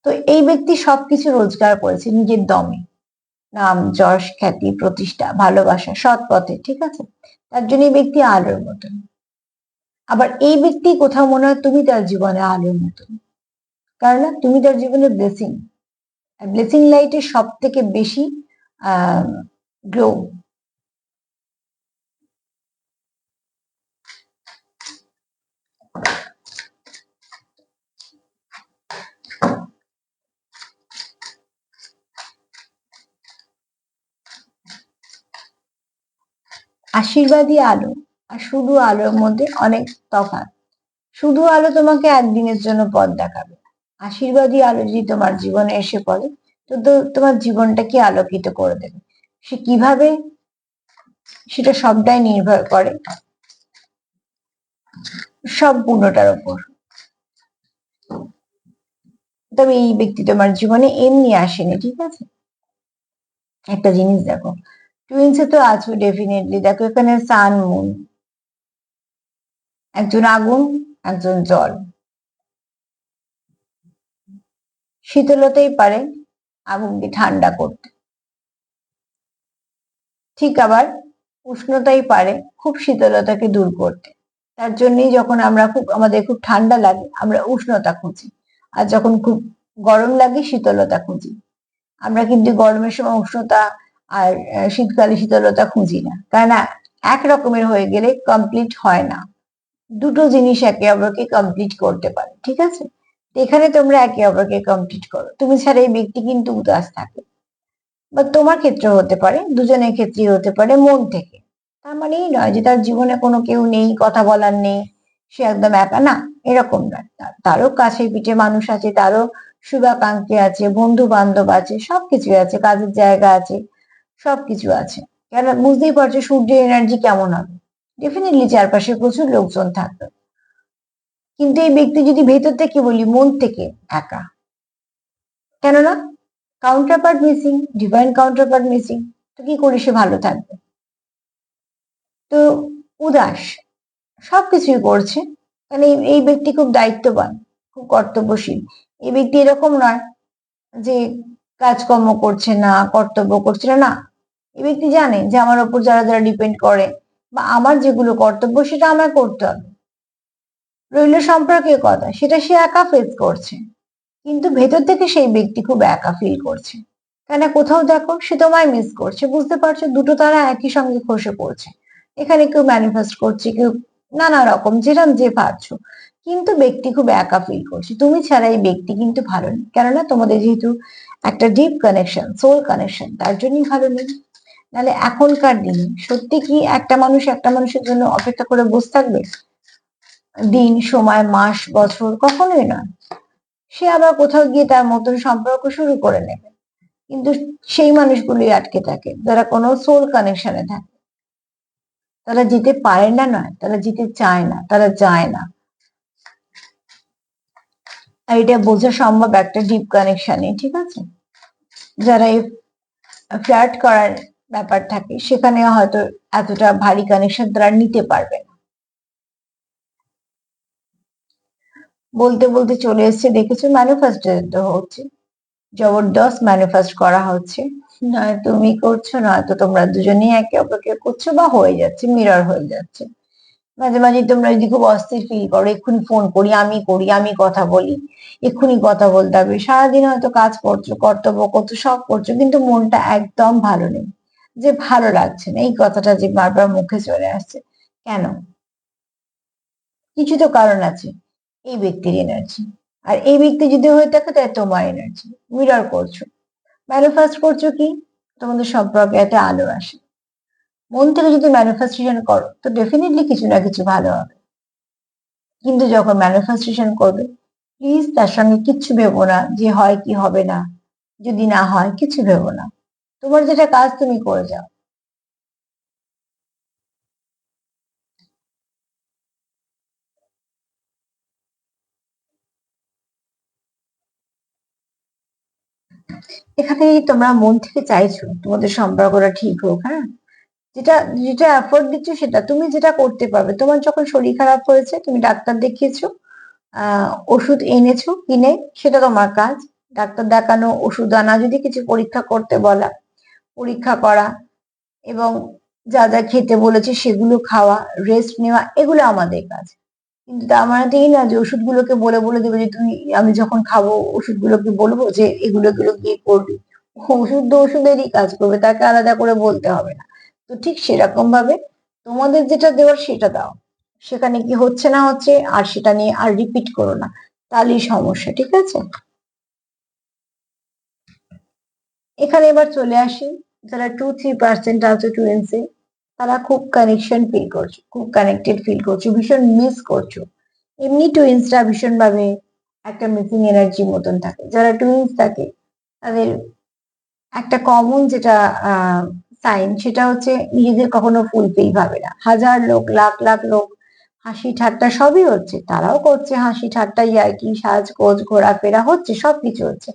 তো এই ব্যক্তি সবকিছু রোজগার করেছে নিজের দমে, নাম যশ খ্যাতি প্রতিষ্ঠা ভালোবাসা সৎ পথে, ঠিক আছে। তার জন্য এই ব্যক্তি আলোর মতন। আবার এই ব্যক্তি কোথাও মনে হয় তুমি তার জীবনে আলোর মতন, কারণ তুমি তার জীবনে ব্লেসিং। ব্লেসিং লাইটের সব থেকে বেশি গ্লো। আশীর্বাদী আলো আর শুধু আলোর মধ্যে অনেক তফাৎ। শুধু আলো তোমাকে একদিনের জন্য পথ দেখাবে, আশীর্বাদী আলো যদি তোমার জীবনে এসে পড়ে তো তোমার জীবনটাকে আলোকিত করে দেবে। সে কিভাবে, সেটা সবটাই নির্ভর করে সম্পূর্ণটার উপর। তবে এই ব্যক্তি তোমার জীবনে এমনি আসেনি, ঠিক আছে। একটা জিনিস দেখো, টুইন্সে তো আছো ডেফিনেটলি, দেখো এখানে সান মুন, একজন আগুন একজন জল। শীতলতাই পারে আগুনকে ঠান্ডা করতে, ঠিক আবার উষ্ণতাই পারে খুব শীতলতাকে দূর করতে। তার জন্যই যখন আমাদের খুব ঠান্ডা লাগে আমরা উষ্ণতা খুঁজি, আর যখন খুব গরম লাগে শীতলতা খুঁজি। আমরা কিন্তু গরমের সময় উষ্ণতা আর শীতকালে শীতলতা খুঁজি না, কারণ এক রকমের হয়ে গেলে কমপ্লিট হয় না। দুটো জিনিস একে অপরকে কমপ্লিট করতে পারে, ঠিক আছে। তো এখানে তোমরা একে অপরকে কমপ্লিট করো, তুমি ছাড়া এই ব্যক্তি কিন্তু উদাস থাকে, বা তোমার ক্ষেত্রে হতে পারে, দুজনের ক্ষেত্রেই হতে পারে মন থেকে। তার মানে এই নয় যে তার জীবনে কোনো কেউ নেই, কথা বলার নেই, সে একদম একা, না, এরকম নয়। তারও কাছে পিঠে মানুষ আছে, তারও শুভাকাঙ্ক্ষী আছে, বন্ধু বান্ধব আছে, সবকিছু আছে, কাজের জায়গা আছে, সবকিছু আছে। কেন বুঝতেই পারছো সূর্যের এনার্জি কেমন হবে, ডেফিনেটলি চারপাশে প্রচুর লোকজন থাকবে। কিন্তু এই ব্যক্তি যদি ভেতর থেকে বলি মন থেকে একা, কেননা counter part missing, divine counter part missing. তো কি করে সে ভালো থাকবে। তো উদাস, সবকিছুই করছে, মানে এই ব্যক্তি খুব দায়িত্ববান, খুব কর্তব্যশীল। এই ব্যক্তি এরকম নয় যে কাজকর্ম করছে না, কর্তব্য করছে না, না। এই ব্যক্তি জানে যে আমার ওপর যারা যারা ডিপেন্ড করে বা আমার যেগুলো কর্তব্য সেটা আমায় করতে হবে। রইল সম্পর্কের কথা, সেটা সে একা ফেস করছে, কিন্তু ভেতর থেকে সেই ব্যক্তি খুব একা ফিল করছে। কেন কোথাও দেখো সে তোমায় মিস করছে, বুঝতে পারছো দুটো তারা একই সঙ্গে খসে পড়ছে। এখানে কেউ ম্যানিফেস্ট করছে, কেউ নানা রকম যেরকম যে পারছো, কিন্তু ব্যক্তি খুব একা ফিল করছে। তুমি ছাড়া এই ব্যক্তি কিন্তু ভালো নেই, কেননা তোমাদের যেহেতু একটা ডিপ কানেকশন, সোল কানেকশন, তার জন্যই ভালো নেই। নাহলে এখনকার দিনে সত্যি কি একটা মানুষ একটা মানুষের জন্য অপেক্ষা করে বসে থাকবে দিন, সময়, মাস, বছর? কখনোই নয়। সে আবার কোথাও গিয়ে তার মতন সম্পর্ক শুরু করে নেবে, কিন্তু সেই মানুষগুলি আটকে থাকে যারা কোনো সোল কানেকশনে থাকে। তারা যেতে পারে না নয়, তারা যেতে চায় না, তারা যায় না। আর এটা বোঝা সম্ভব একটা ডিপ কানেকশনে, ঠিক আছে। যারা এই ফ্লার্ট করার ব্যাপার থাকে সেখানে হয়তো এতটা ভারী কানেকশন তারা নিতে পারবে না। বলতে বলতে চলে এসছে, দেখেছো ম্যানিফেস্ট হচ্ছে, জবরদস্ত ম্যানিফেস্ট করা হচ্ছে। নয় তুমি করছো, নয়তো তোমরা দুজনেই একে অপরকে করছো, বা হয়ে যাচ্ছে, মিরর হয়ে যাচ্ছে। মাঝে মাঝে তোমরা যদি খুব অস্থির ফিল করো, এক্ষুনি ফোন করি, আমি কথা বলি, এক্ষুনি কথা বলতে হবে। সারাদিন হয়তো কাজ করছো, কর্তব্য করছো, সব করছো, কিন্তু মনটা একদম ভালো নেই, যে ভালো লাগছে না, এই কথাটা যে বারবার মুখে চলে আসছে। কেন? কিছু তো কারণ আছে। এই ব্যক্তির এনার্জি, আর এই ব্যক্তি যদি হয়ে থাকে তাহলে তোমার এনার্জি মিরর করছো। ম্যানিফেস্ট করছো কি? তোমাদের সম্পর্কে একটা আলো আসে। মন থেকে যদি ম্যানিফেস্টেশন করো তো ডেফিনেটলি কিছু না কিছু ভালো হবে। কিন্তু যখন ম্যানিফেস্টেশন করবে, প্লিজ তার সঙ্গে কিচ্ছু ভেবো না যে হয় কি হবে না, যদি না হয় কিছু ভেবো না। তোমার যেটা কাজ তুমি করে যাও। এখানে তোমরা মন থেকে চাইছো তোমাদের সম্পর্কটা ঠিক হোক, হ্যাঁ। যেটা যেটা এফোর্ট দিচ্ছ সেটা তুমি যেটা করতে পারবে। তোমার যখন শরীর খারাপ হয়েছে, তুমি ডাক্তার দেখিয়েছো, ওষুধ এনেছো কিনে, সেটা তোমার কাজ। ডাক্তার দেখানো, ওষুধ আনা, যদি কিছু পরীক্ষা করতে বলা, পরীক্ষা করা, এবং যা যা খেতে বলেছে সেগুলো খাওয়া, রেস্ট নেওয়া, এগুলো আমাদের কাজ। কিন্তু তার মানে তো এই না যে ওষুধগুলোকে বলে বলে দেবে যে তুমি, আমি যখন খাবো ওষুধগুলোকে বলবো যে এগুলো এগুলো গিয়ে করবি। ওষুধ তো ওষুধেরই কাজ করবে, তাকে আলাদা করে বলতে হবে না। তো ঠিক সেরকম ভাবে তোমাদের যেটা দেওয়ার সেটা দাও। সেখানে কি হচ্ছে না হচ্ছে আর সেটা নিয়ে আর রিপিট করো না, তাহলেই সমস্যা, ঠিক আছে? এখানে এবার চলে আসি, যারা 2-3% আছে টুয়েন্সে, তারা খুব কানেকশন ফিল করছো, খুব কানেক্টেড ফিল করছো, ভীষণ মিস করছো। এমনি টুইন্সরা ভীষণ ভাবে একটা মিসিং এনার্জি মতন থাকে। যারা টুইন্স থাকে তাদের একটা কমন যেটা সাইন, সেটা হচ্ছে নিজেদের কখনো ফুলফিল ভাবে না। হাজার লোক, লাখ লাখ লোক হাসি ঠাট্টা সবই হচ্ছে, তারাও করছে হাসি ঠাট্টা, ইয়ার্কি, সাজগোজ, ঘোরাফেরা হচ্ছে, সবকিছু হচ্ছে।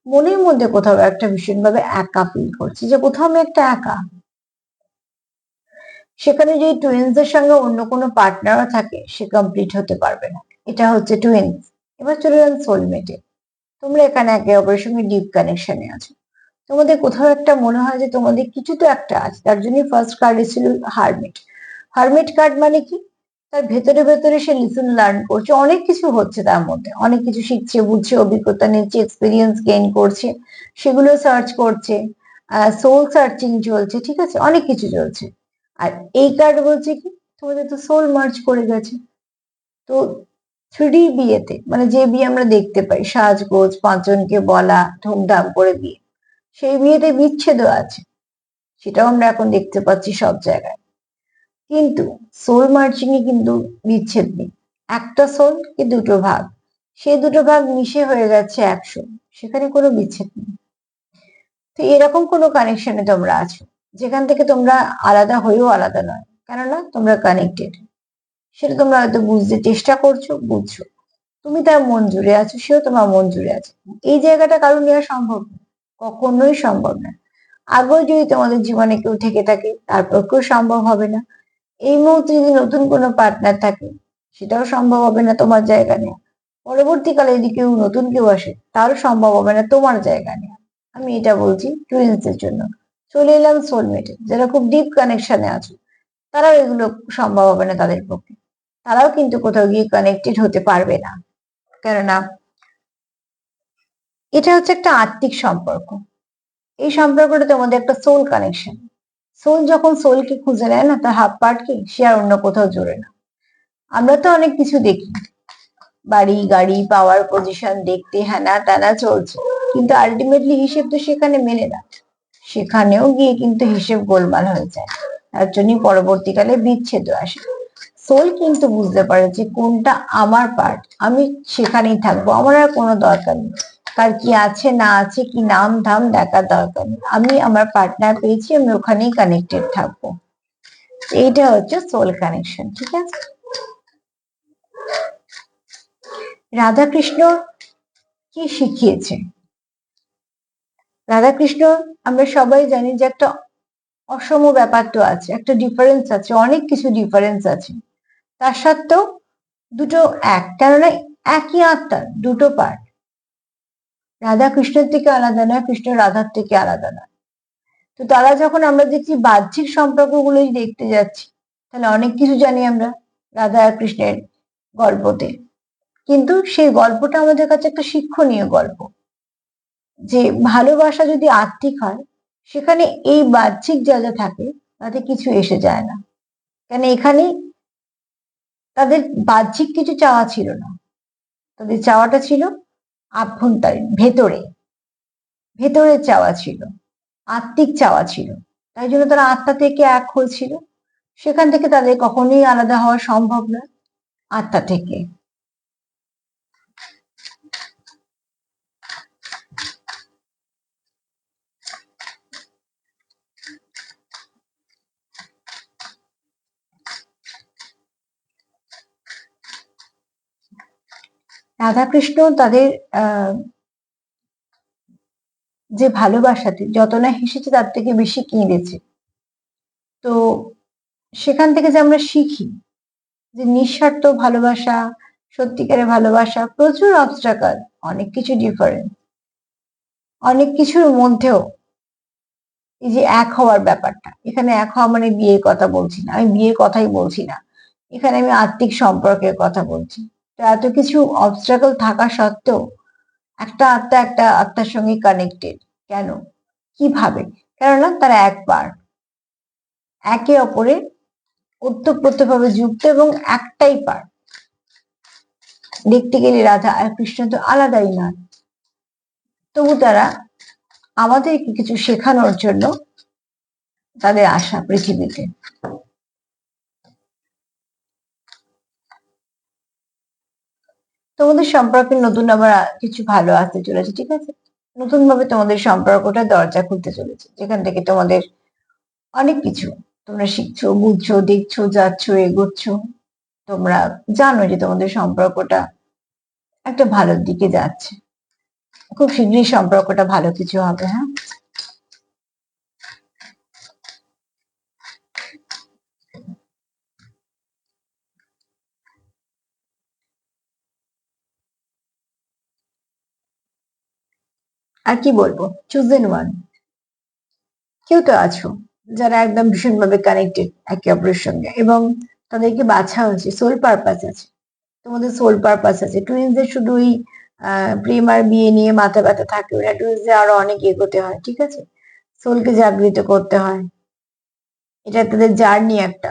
মনের মধ্যে কোথাও একটা ভীষণ ভাবে একা ফিল করছে, যে কোথাও আমি একটা একা। সেখানে যদি টুইন্সদের সঙ্গে অন্য কোনো পার্টনারও থাকে, সে কমপ্লিট হতে পারবে না। এটা হচ্ছে টুইন্স। এবার চলে যান সোলমেটে। তোমরা এখানে একে অপরের সঙ্গে ডিপ কানেকশনে আছো। তোমাদের কোথাও একটা মনে হয় যে তোমাদের কিছু তো একটা আছে, তার জন্য ফার্স্ট কার্ড এসেছিল হারমিট। হারমিট কার্ড মানে কি? তার ভেতরে ভেতরে সে লিসন লার্ন করছে, অনেক কিছু হচ্ছে, তার মধ্যে অনেক কিছু শিখছে, বুঝছে, অভিজ্ঞতা নিচ্ছে, এক্সপিরিয়েন্স গেইন করছে, সেগুলো সার্চ করছে, সোল সার্চিং চলছে, ঠিক আছে, অনেক কিছু চলছে। আর এই কার্ড বলছে কি, তোমাদের তো সোল মার্চ করে গেছে। তো 3D বিয়েতে, মানে যে বিয়ে আমরা দেখতে পাই, সাজগোজ, পাঁচজনকে বলা, ধুমধাম করে বিয়ে, সেই বিয়েতে বিচ্ছেদও আছে, সেটাও আমরা এখন দেখতে পাচ্ছি সব জায়গায়। কিন্তু সোল মার্চিং এ কিন্তু বিচ্ছেদ নেই। একটা সোল কি দুটো ভাগ, সেই দুটো ভাগ মিশে হয়ে যাচ্ছে 100, সেখানে কোনো বিচ্ছেদ নেই। তো এরকম কোনো কানেকশনে তোমরা আছো, যেখান থেকে তোমরা আলাদা হয়েও আলাদা নয়, কেননা তোমরা কানেক্টেড। সেটা তোমরা হয়তো বুঝতে চেষ্টা করছো, বুঝছো। তুমি তার মন জুড়ে আছো, সেও তোমার মন জুড়ে আছে। এই জায়গাটা কারণ নেওয়া সম্ভব না, কখনোই সম্ভব না। আগেও যদি তোমাদের জীবনে কেউ থেকে থাকে, তারপর কেউ সম্ভব হবে না। এই মুহূর্তে যদি নতুন কোনো পার্টনার থাকে, সেটাও সম্ভব হবে না তোমার জায়গা নেওয়া। পরবর্তীকালে যদি কেউ নতুন কেউ আসে, তারও সম্ভব হবে না তোমার জায়গা নেওয়া। আমি এটা বলছি টুইন্সদের জন্য। চলে এলাম সোলমেটে, যারা খুব ডিপ কানেকশনে আছো, তারাও এগুলো সম্ভব হবে না তাদের পক্ষে। তারাও কিন্তু কোথাও গিয়ে কানেক্টেড হতে পারবে না, কেননা এটা হচ্ছে একটা আত্মিক সম্পর্ক। এই সম্পর্কটা তোমাদের একটা সোল কানেকশন। সোল যখন সোলকে খুঁজে নেয় না, তার হাফ পার্ট কি, সে আর অন্য কোথাও জোরে না। আমরা তো অনেক কিছু দেখি, বাড়ি গাড়ি, পাওয়ার পজিশন দেখতে হ্যানা ত্যানা চলছে, কিন্তু আলটিমেটলি হিসেব তো সেখানে মেলে না। সেখানেও গিয়ে কিন্তু হিসেব গোলমাল হয়ে যায়, তার জন্যই পরবর্তীকালে বিচ্ছেদ আসে। সোল কিন্তু বুঝতে পারে যে কোনটা আমার পার্ট, আমি সেখানেই থাকবো, আমার আর কোনো দরকার নেই কার কি আছে না আছে, কি নাম ধাম দেখার দরকার নেই। আমি আমার পার্টনার পেয়েছি, আমি ওখানেই কানেক্টেড থাকবো। এইটা হচ্ছে সোল কানেকশন, ঠিক আছে? রাধাকৃষ্ণ কি শিখিয়েছে? রাধাকৃষ্ণ, আমরা সবাই জানি যে একটা অসম ব্যাপার তো আছে, একটা ডিফারেন্স আছে, অনেক কিছু ডিফারেন্স আছে। তার সত্ত্বেও দুটো এক, কেননা একই আত্মার দুটো পার্ট। রাধা কৃষ্ণের থেকে আলাদা নয়, কৃষ্ণ রাধার থেকে আলাদা নয়। তো তারা যখন আমরা দেখছি বাহ্যিক সম্পর্কগুলোই দেখতে যাচ্ছি, তাহলে অনেক কিছু জানি আমরা রাধা আর কৃষ্ণের গল্পতে, কিন্তু সেই গল্পটা আমাদের কাছে একটা শিক্ষণীয় গল্প, যে ভালোবাসা যদি আত্মিক হয় সেখানে এই বাহ্যিক যা যা থাকে তাতে কিছু এসে যায় না। কেন এখানে তাদের বাহ্যিক কিছু চাওয়া ছিল না, তাদের চাওয়াটা ছিল আভ্যন্তরীণ, ভেতরে ভেতরের চাওয়া ছিল, আত্মিক চাওয়া ছিল। তাই জন্য তারা আত্মা থেকে এক হয়েছিল। সেখান থেকে তাদের কখনোই আলাদা হওয়া সম্ভব না আত্মা থেকে। রাধাকৃষ্ণ তাদের যে ভালোবাসাতে যত না হেসেছে তার থেকে বেশি কেঁদেছে। তো সেখান থেকে যে আমরা শিখি যে নিঃস্বার্থ ভালোবাসা, সত্যিকারের ভালোবাসা, প্রচুর অবস্ট্রাকল, অনেক কিছু ডিফারেন্স, অনেক কিছুর মধ্যেও এই যে এক হওয়ার ব্যাপারটা, এখানে এক হওয়া মানে বিয়ের কথা বলছি না, আমি বিয়ের কথাই বলছি না, এখানে আমি আত্মিক সম্পর্কের কথা বলছি। তো এত কিছু অবস্ট্রাকল থাকা সত্ত্বেও একটা আত্মা একটা আত্মার সঙ্গে কানেক্টেড। কেন? কিভাবে? কেননা তারা এক পার্ট, একে অপরে ওতপ্রোতভাবে যুক্ত এবং একটাই পার্ট। দেখতে গেলে রাধা আর কৃষ্ণ তো আলাদাই নয়, তবু তারা আমাদেরকে কিছু শেখানোর জন্য তাদের আসা পৃথিবীতে। তোমাদের সম্পর্কে নতুন আবার কিছু ভালো আসতে চলেছে, ঠিক আছে? নতুন ভাবে তোমাদের সম্পর্কটা দরজা খুলতে চলেছে, যেখান থেকে তোমাদের অনেক কিছু তোমরা শিখছো, বুঝছো, দেখছো, যাচ্ছ, এগোচ্ছ। তোমরা জানো যে তোমাদের সম্পর্কটা একটা ভালোর দিকে যাচ্ছে, খুব শীঘ্রই সম্পর্কটা ভালো কিছু হবে। হ্যাঁ, আর কি বলবো, চুজেন ওয়ান, কেউ তো আছো যারা একদম ভীষণভাবে কানেক্টেড একে অপরের সঙ্গে, এবং তাদেরকে বাছা হয়েছে, সোল পারপাস আছে, তোমাদের সোল পারপাস আছে। টুইন্সদের শুধু ওই প্রেম আর বিয়ে নিয়ে মাথা ব্যথা থাকে না, টুইন্সদের আরো অনেক এগোতে হয়, ঠিক আছে? সোলকে জাগৃত করতে হয়, এটা তাদের জার্নি একটা,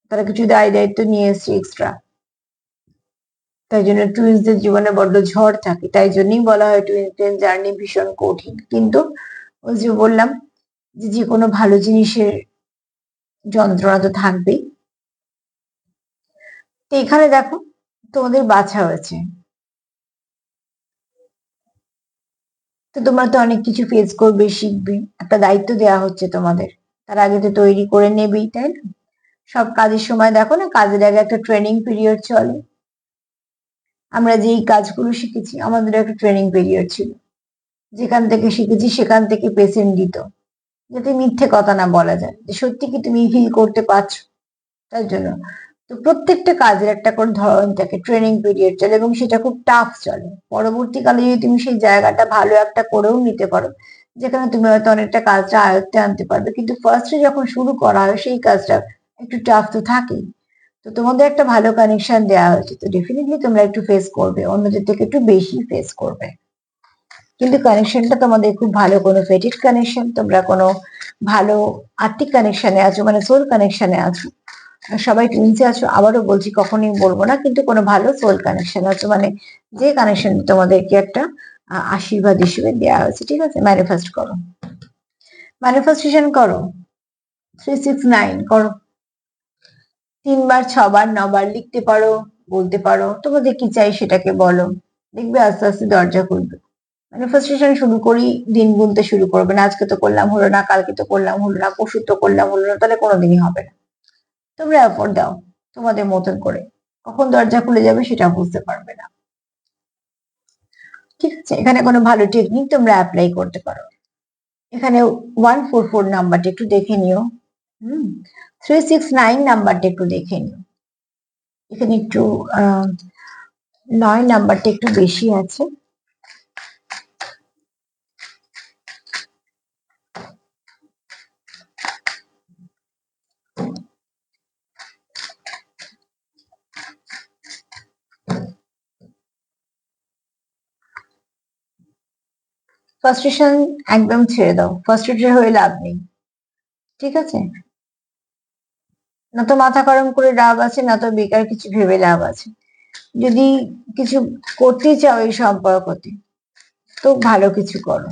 তারা কিছু দায় দায়িত্ব নিয়ে এসছে এক্সট্রা। তাই জন্য টুইন্সদের জীবনে বড্ড ঝড় থাকে, তাই জন্যই বলা হয় টুইন্সদের জার্নি ভীষণ কঠিন। কিন্তু ওই যে বললাম যে যে কোনো ভালো জিনিসের যন্ত্রণা তো থাকবেই। তো এখানে দেখো তোমাদের বাছা হয়েছে, তো তোমরা তো অনেক কিছু ফেস করবে, শিখবে, একটা দায়িত্ব দেওয়া হচ্ছে তোমাদের, তার আগে তো তৈরি করে নেবেই, তাই না? সব কাজের সময় দেখো না, কাজের আগে একটা ট্রেনিং পিরিয়ড চলে। আমরা যেই কাজগুলো শিখেছি আমাদের একটা ট্রেনিং পিরিয়ড ছিল, যেখান থেকে শিখেছি সেখান থেকে পেশেন্ট দিত, যাতে মিথ্যে কথা না বলা যায়, যে সত্যি কি তুমি হিল করতে পারছো। তার জন্য তো প্রত্যেকটা কাজের একটা করে ধরন থাকে, ট্রেনিং পিরিয়ড চলে এবং সেটা খুব টাফ চলে। পরবর্তীকালে যদি তুমি সেই জায়গাটা ভালো একটা করেও নিতে পারো, যেখানে তুমি হয়তো অনেকটা কাজটা আয়ত্তে আনতে পারবে, কিন্তু ফার্স্টে যখন শুরু করা হয় সেই কাজটা একটু টাফ তো থাকেই। তো তোমাদের একটা ভালো কানেকশন দেওয়া হয়েছে, তো ডেফিনেটলি তোমরা একটু ফেস করবে, অন্যদের থেকে একটু বেশি ফেস করবে, কিন্তু কানেকশনটা তোমাদের খুব ভালো, কোনো ফেটিড কানেকশন, তোমরা কোনো ভালো আত্মিক কানেকশনে আছো, মানে সোল কানেকশনে আছো। সবাই টুইন্সে আছো, আবারও বলছি, কখনোই বলবো না, কিন্তু কোনো ভালো সোল কানেকশন আছো, মানে যে কানেকশন তোমাদেরকে একটা আশীর্বাদ হিসেবে দেওয়া হয়েছে, ঠিক আছে? ম্যানিফেস্ট করো, ম্যানিফেস্টেশন করো, 369 করো, 3 বার 6 বার 9 বার লিখতে পারো, বলতে পারো, তোমাদের কি চাই সেটাকে বলো, দেখবে আস্তে আস্তে দরজা খুলবে। ম্যানিফেস্টেশন শুরু করি, দিন গুনতে শুরু করবে না, আজকে তো করলাম হলো না, কালকে তো করলাম হলো না, পরশু তো করলাম হলো না, তাহলে কোনোদিনই হবে না। তোমরা এফোর্ট দাও তোমাদের মতন করে, কখন দরজা খুলে যাবে সেটা বুঝতে পারবে না, ঠিক আছে? এখানে কোনো ভালো টেকনিক তোমরা অ্যাপ্লাই করতে পারো। এখানে 144 নাম্বারটা একটু দেখে নিও, 369 নাম্বারটা একটু দেখে নিও, এখানে একটু 9 নাম্বারটা একটু বেশি আছে। ফ্রাস্ট্রেশন একদম ছেড়ে দাও, ফ্রাস্ট্রেটেড হয়ে লাভ নেই, ঠিক আছে? না তো মাথা গরম করে লাভ আছে, না তো বেকার কিছু ভেবে লাভ আছে। যদি কিছু করতে চাও এই সম্পর্কতে, তো ভালো কিছু করো।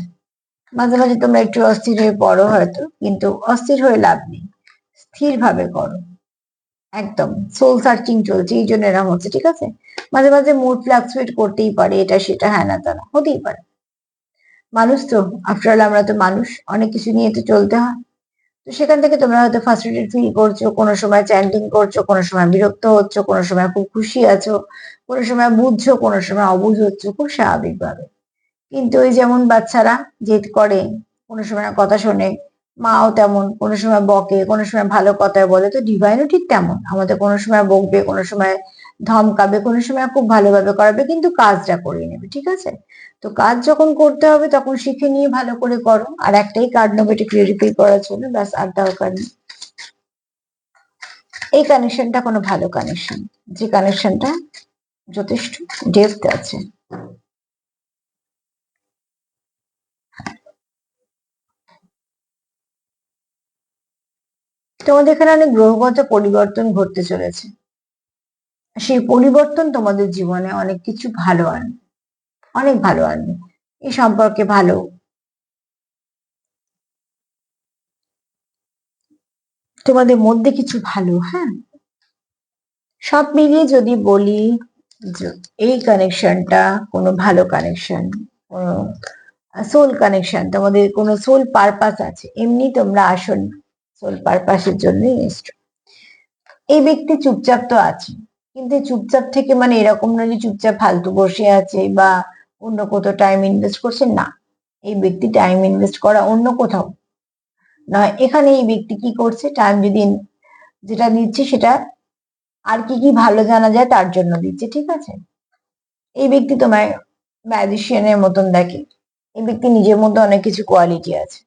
মাঝে মাঝে তোমরা একটু অস্থির হয়ে পড়ো হয়তো, কিন্তু অস্থির হয়ে লাভ নেই, স্থির ভাবে করো। একদম সোল সার্চিং চলছে, এই জন্য এরকম হচ্ছে, ঠিক আছে? মাঝে মাঝে মুড ফ্লাকচুয়েট করতেই পারে, এটা সেটা হ্যাঁ না তা না, হতেই পারে। মানুষ তো, আফটারঅল আমরা তো মানুষ, অনেক কিছু নিয়ে তো চলতে হয়। তো সেখান থেকে তোমরা হয়তো ফ্রাস্ট্রেটেড ফিল করছো, কোনো সময় চ্যান্টিং করছো, কোনো সময় বিরক্ত হচ্ছ, কোনো সময় খুব খুশি আছো, কোনো সময় বুঝছো, কোনো সময় অবুঝ হচ্ছ, খুব স্বাভাবিকভাবে। কিন্তু ওই যেমন বাচ্চারা জেদ করে, কোনো সময় কথা শোনে, মাও তেমন, কোনো সময় বকে, কোনো সময় ভালো কথা বলে, তো ডিভাইনও ঠিক তেমন, আমাদের কোনো সময় বকবে, কোনো সময় ধমকাবে, কোনো সময় খুব ভালোভাবে করাবে, কিন্তু কাজটা করে নেবে, ঠিক আছে? তো কাজ যখন করতে হবে তখন শিখে নিয়ে ভালো করে করো। আর একটাই কার্ড নেবে, এটা ক্লিয়ারিফাই করার জন্য, ব্যাস, আর দরকার নেই। এই কানেকশনটা কোনো ভালো কানেকশন, যে কানেকশনটা যথেষ্ট ডেপথ আছে। তোমাদের এখানে অনেক গ্রহগত পরিবর্তন ঘটতে চলেছে, সেই পরিবর্তন তোমাদের জীবনে অনেক কিছু ভালো আনবে, অনেক ভালো আনবে। এই সম্পর্কে ভালো, তোমাদের মধ্যে কিছু ভালো, হ্যাঁ। সব মিলিয়ে যদি বলি, এই কানেকশনটা কোনো ভালো কানেকশন, কোনো সোল কানেকশন, তোমাদের কোনো সোল পারপাস আছে, এমনি তোমরা আসনি, সোল পারপাসের জন্যই এসছো। এই ব্যক্তি চুপচাপ তো আছে, কিন্তু চুপচাপ থেকে মানে এরকম নয় যে চুপচাপ ফালতু বসে আছে বা অন্য কোথাও টাইম ইনভেস্ট করছে, না। এই ব্যক্তি টাইম ইনভেস্ট করা অন্য কোথাও নয়, এখানে এই ব্যক্তি কি করছে, টাইম যদি যেটা দিচ্ছে সেটা আর কি কি ভালো জানা যায় তার জন্য দিচ্ছে, ঠিক আছে? এই ব্যক্তি তোমায় ম্যাজিশিয়ানের মতন দেখে, এই ব্যক্তি নিজের মধ্যে অনেক কিছু কোয়ালিটি আছে,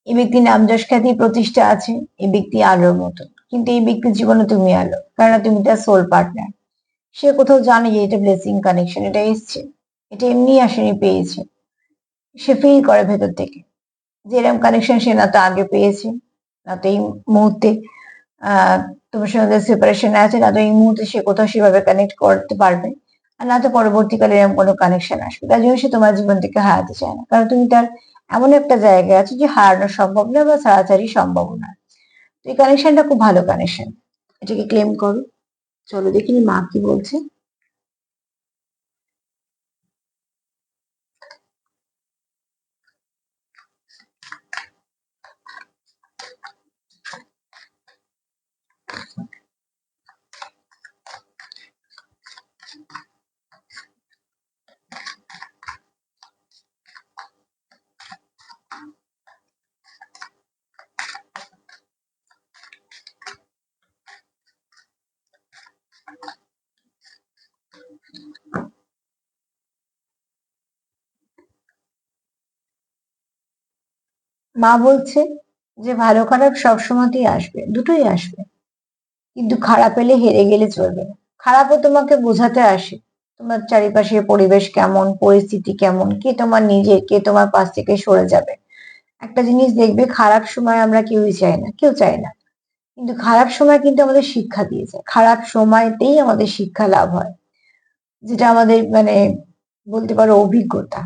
এই ব্যক্তি নাম যশ খ্যাতি প্রতিষ্ঠা আছে, এই ব্যক্তি আলোর মতন, কিন্তু এই ব্যক্তির জীবনে তুমি আলো, কারণ তুমি তার সোল পার্টনার। সে কোথাও জানে যে এটা ব্লেসিং কানেকশন, এটা এসছে, এটা এমনি আসেনি, পেয়েছে। সে ফিল করে ভেতর থেকে যে এরকম কানেকশন সে না তো আগে পেয়েছে, না তো এই মুহূর্তে তোমার সঙ্গে সেপারেশনে আছে, না তো এই মুহূর্তে সে কোথাও সেভাবে কানেক্ট করতে পারবে, আর না তো পরবর্তীকালে এরকম কোনো কানেকশন আসবে। তার জন্য সে তোমার জীবন থেকে হারাতে চায় না, কারণ তুমি তার এমন একটা জায়গায় আছো যে হারানো সম্ভব না বা ছাড়াছাড়ি সম্ভব না। তো এই কানেকশনটা খুব ভালো কানেকশন, এটাকে ক্লেম করো। চলো দেখিনি মা কি বলছে। মা বলছে যে ভালো খারাপ সবসময়তেই আসবে, দুটোই আসবে, কিন্তু খারাপ এলে হেরে গেলে চলবে না। খারাপও তোমাকে বোঝাতে আসে, তোমার চারিপাশের পরিবেশ কেমন, পরিস্থিতি কেমন, কে তোমার নিজের, কে তোমার পাশ থেকে সরে যাবে। একটা জিনিস দেখবে, খারাপ সময় আমরা কেউই চাই না, কেউ চায় না, কিন্তু খারাপ সময় কিন্তু আমাদের শিক্ষা দিয়েছে, খারাপ সময়তেই আমাদের শিক্ষা লাভ হয়, যেটা আমাদের মানে বলতে পারো অভিজ্ঞতা।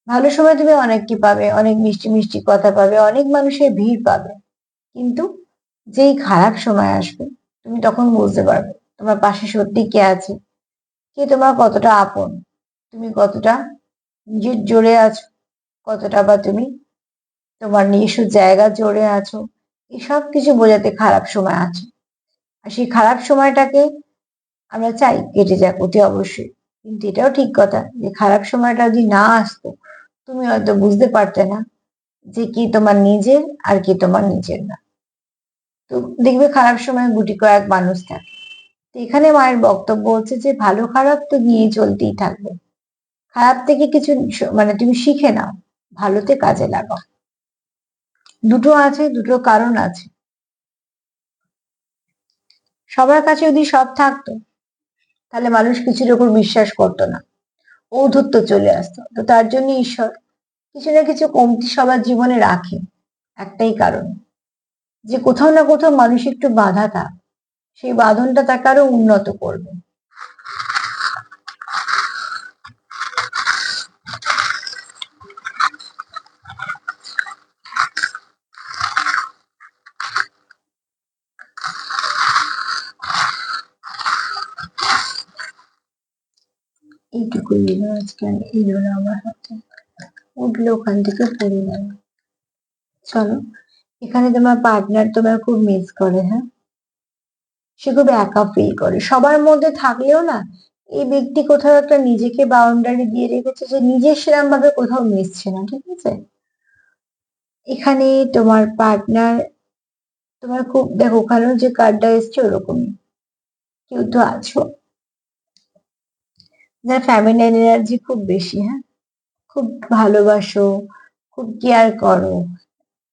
ভালো সময় তুমি অনেক কি পাবে, অনেক মিষ্টি মিষ্টি কথা পাবে, অনেক মানুষের ভিড় পাবে, কিন্তু যেই খারাপ সময় আসবে তুমি তখন বুঝতে পারবে তোমার পাশে সত্যি কে আছে, কে তোমার কতটা আপন, তুমি কতটা নিজের জোরে আছো, কতটা বা তুমি তোমার নিজস্ব জায়গা জোরে আছো। এই সব কিছু বোঝাতে খারাপ সময় আছে। আর সেই খারাপ সময়টাকে আমরা চাই কেটে যাক অতি অবশ্যই, কিন্তু এটাও ঠিক কথা যে খারাপ সময়টা যদি না আসতো, তুমি হয়তো বুঝতে পারতে না যে কি তোমার নিজের আর কি তোমার নিজের না। তো দেখবে খারাপ সময় গুটি কয়েক মানুষ থাকে। তো এখানে মায়ের বক্তব্য হচ্ছে যে ভালো খারাপ তো নিয়ে চলতেই থাকবে, খারাপ থেকে কিছু মানে তুমি শিখে নাও, ভালোতে কাজে লাগাও। দুটো আছে, দুটো কারণ আছে। সবার কাছে যদি সব থাকতো, তাহলে মানুষ কিছুর উপর বিশ্বাস করতো না, ঔদ্ধত্য চলে আসতো। তো তার জন্য ঈশ্বর কিছু না কিছু কমতি সবার জীবনে রাখে, একটাই কারণ, যে কোথাও না কোথাও মানুষ একটু বাধা থাক, সেই বাঁধনটা তাকে আরো উন্নত করবে। এইটুকুই এলো আজকে, এলো না আমার হাতে, উঠলো ওখান থেকে পড়ে গেল। চলো, এখানে তোমার পার্টনার তোমার খুব মিস করে, হ্যাঁ, সে খুব একা ফিল করে। সবার মধ্যে থাকলেও না, এই ব্যক্তি কোথাও একটা নিজেকে বাউন্ডারি দিয়ে রেখেছে, যে নিজের সেরকম ভাবে কোথাও মিশছে না, ঠিক আছে। এখানে তোমার পার্টনার তোমার খুব, দেখো ওখানেও যে কার্ডটা এসছে ওরকমই কেউ তো আছো, যার ফ্যামিলিয়ান এনার্জি খুব বেশি, হ্যাঁ, খুব ভালোবাসো, খুব কেয়ার করো,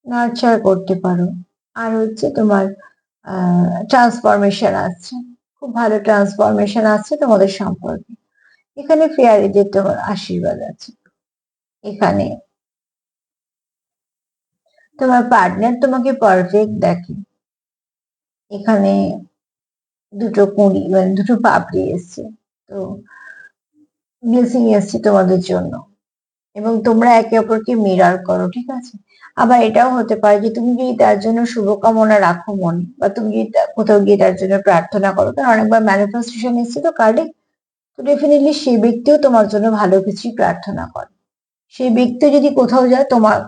নার্চার করতে পারো। আর হচ্ছে তোমার ট্রান্সফরমেশন আসছে, খুব ভালো ট্রান্সফরমেশন আসছে তোমাদের সম্পর্কে। এখানে ফেয়ারিদের তোমার আশীর্বাদ আছে। এখানে তোমার পার্টনার তোমাকে পারফেক্ট দেখে। এখানে দুটো কুঁড়ি, মানে দুটো পাপড়ি এসছে, তো ব্লেসিং এসছে তোমাদের জন্য, এবং তোমরা একে অপরকে মিরার করো, ঠিক আছে। আবার এটাও হতে পারে যে তুমি যদি তার জন্য শুভকামনা রাখো মনে, বা তুমি যদি কোথাও গিয়ে তার জন্য প্রার্থনা করো, কারণ অনেকবার ম্যানিফেস্টেশন এসছে তো কার্ডে, তো ডেফিনেটলি সেই ব্যক্তিও তোমার জন্য ভালো কিছুই প্রার্থনা করে। সেই ব্যক্তি যদি কোথাও যায়, তোমার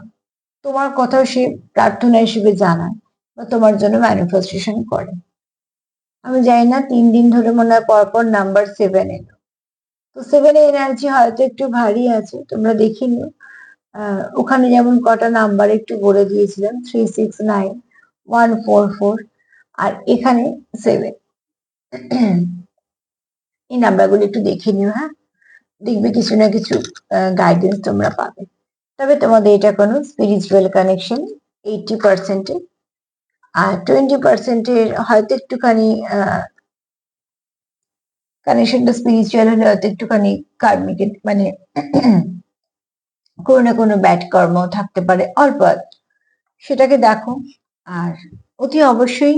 তোমার কথাও সে প্রার্থনা হিসেবে জানায়, বা তোমার জন্য ম্যানিফেস্টেশন করে। আমি জানি না, 3 দিন ধরে মনে হয় পরপর নাম্বার 7 এলো। তো 7 এর এনার্জি হয়তো একটু ভারী আছে, তোমরা দেখে নিও। ওখানে যেমন কটা নাম্বার একটু বলে দিয়েছিলাম, 3, 6, 9, 1, 4, 4, আর এখানে 7। এই নাম্বারগুলো একটু দেখে নিও, হ্যাঁ, দেখবে কিছু না কিছু গাইডেন্স তোমরা পাবে। তবে তোমাদের এটা কোনো স্পিরিচুয়াল কানেকশন 80%-এ, আর 20%-এর হয়তো একটুখানি কানেকশনটা স্পিরিচুয়াল হলে হয়তো একটুখানি কার্মিক, মানে কোনো না কোনো ব্যাড কর্ম থাকতে পারে অল্প, সেটাকে দেখো। আর অতি অবশ্যই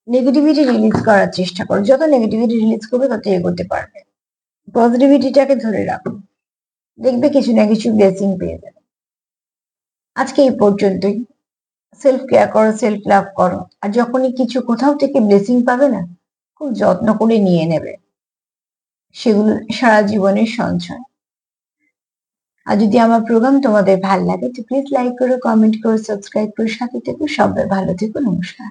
নেগেটিভিটি রিলিজ করার চেষ্টা করো, যত নেগেটিভিটি রিলিজ করবে তত এগোতে পারবে। পজিটিভিটিটাকে ধরে রাখো, দেখবে কিছু না কিছু ব্লেসিং পেয়ে যাবে। আজকে এই পর্যন্তই। সেলফ কেয়ার করো, সেলফ লাভ করো, আর যখনই কিছু কোথাও থেকে ব্লেসিং পাবে না, খুব যত্ন করে নিয়ে নেবে, সেগুলো সারা জীবনের সঞ্চয়। আর যদি আমার প্রোগ্রাম তোমাদের ভালো লাগে তো প্লিজ লাইক করো, কমেন্ট করো, সাবস্ক্রাইব করো, সাথে থেকো। সবাই ভালো থেকো, নমস্কার।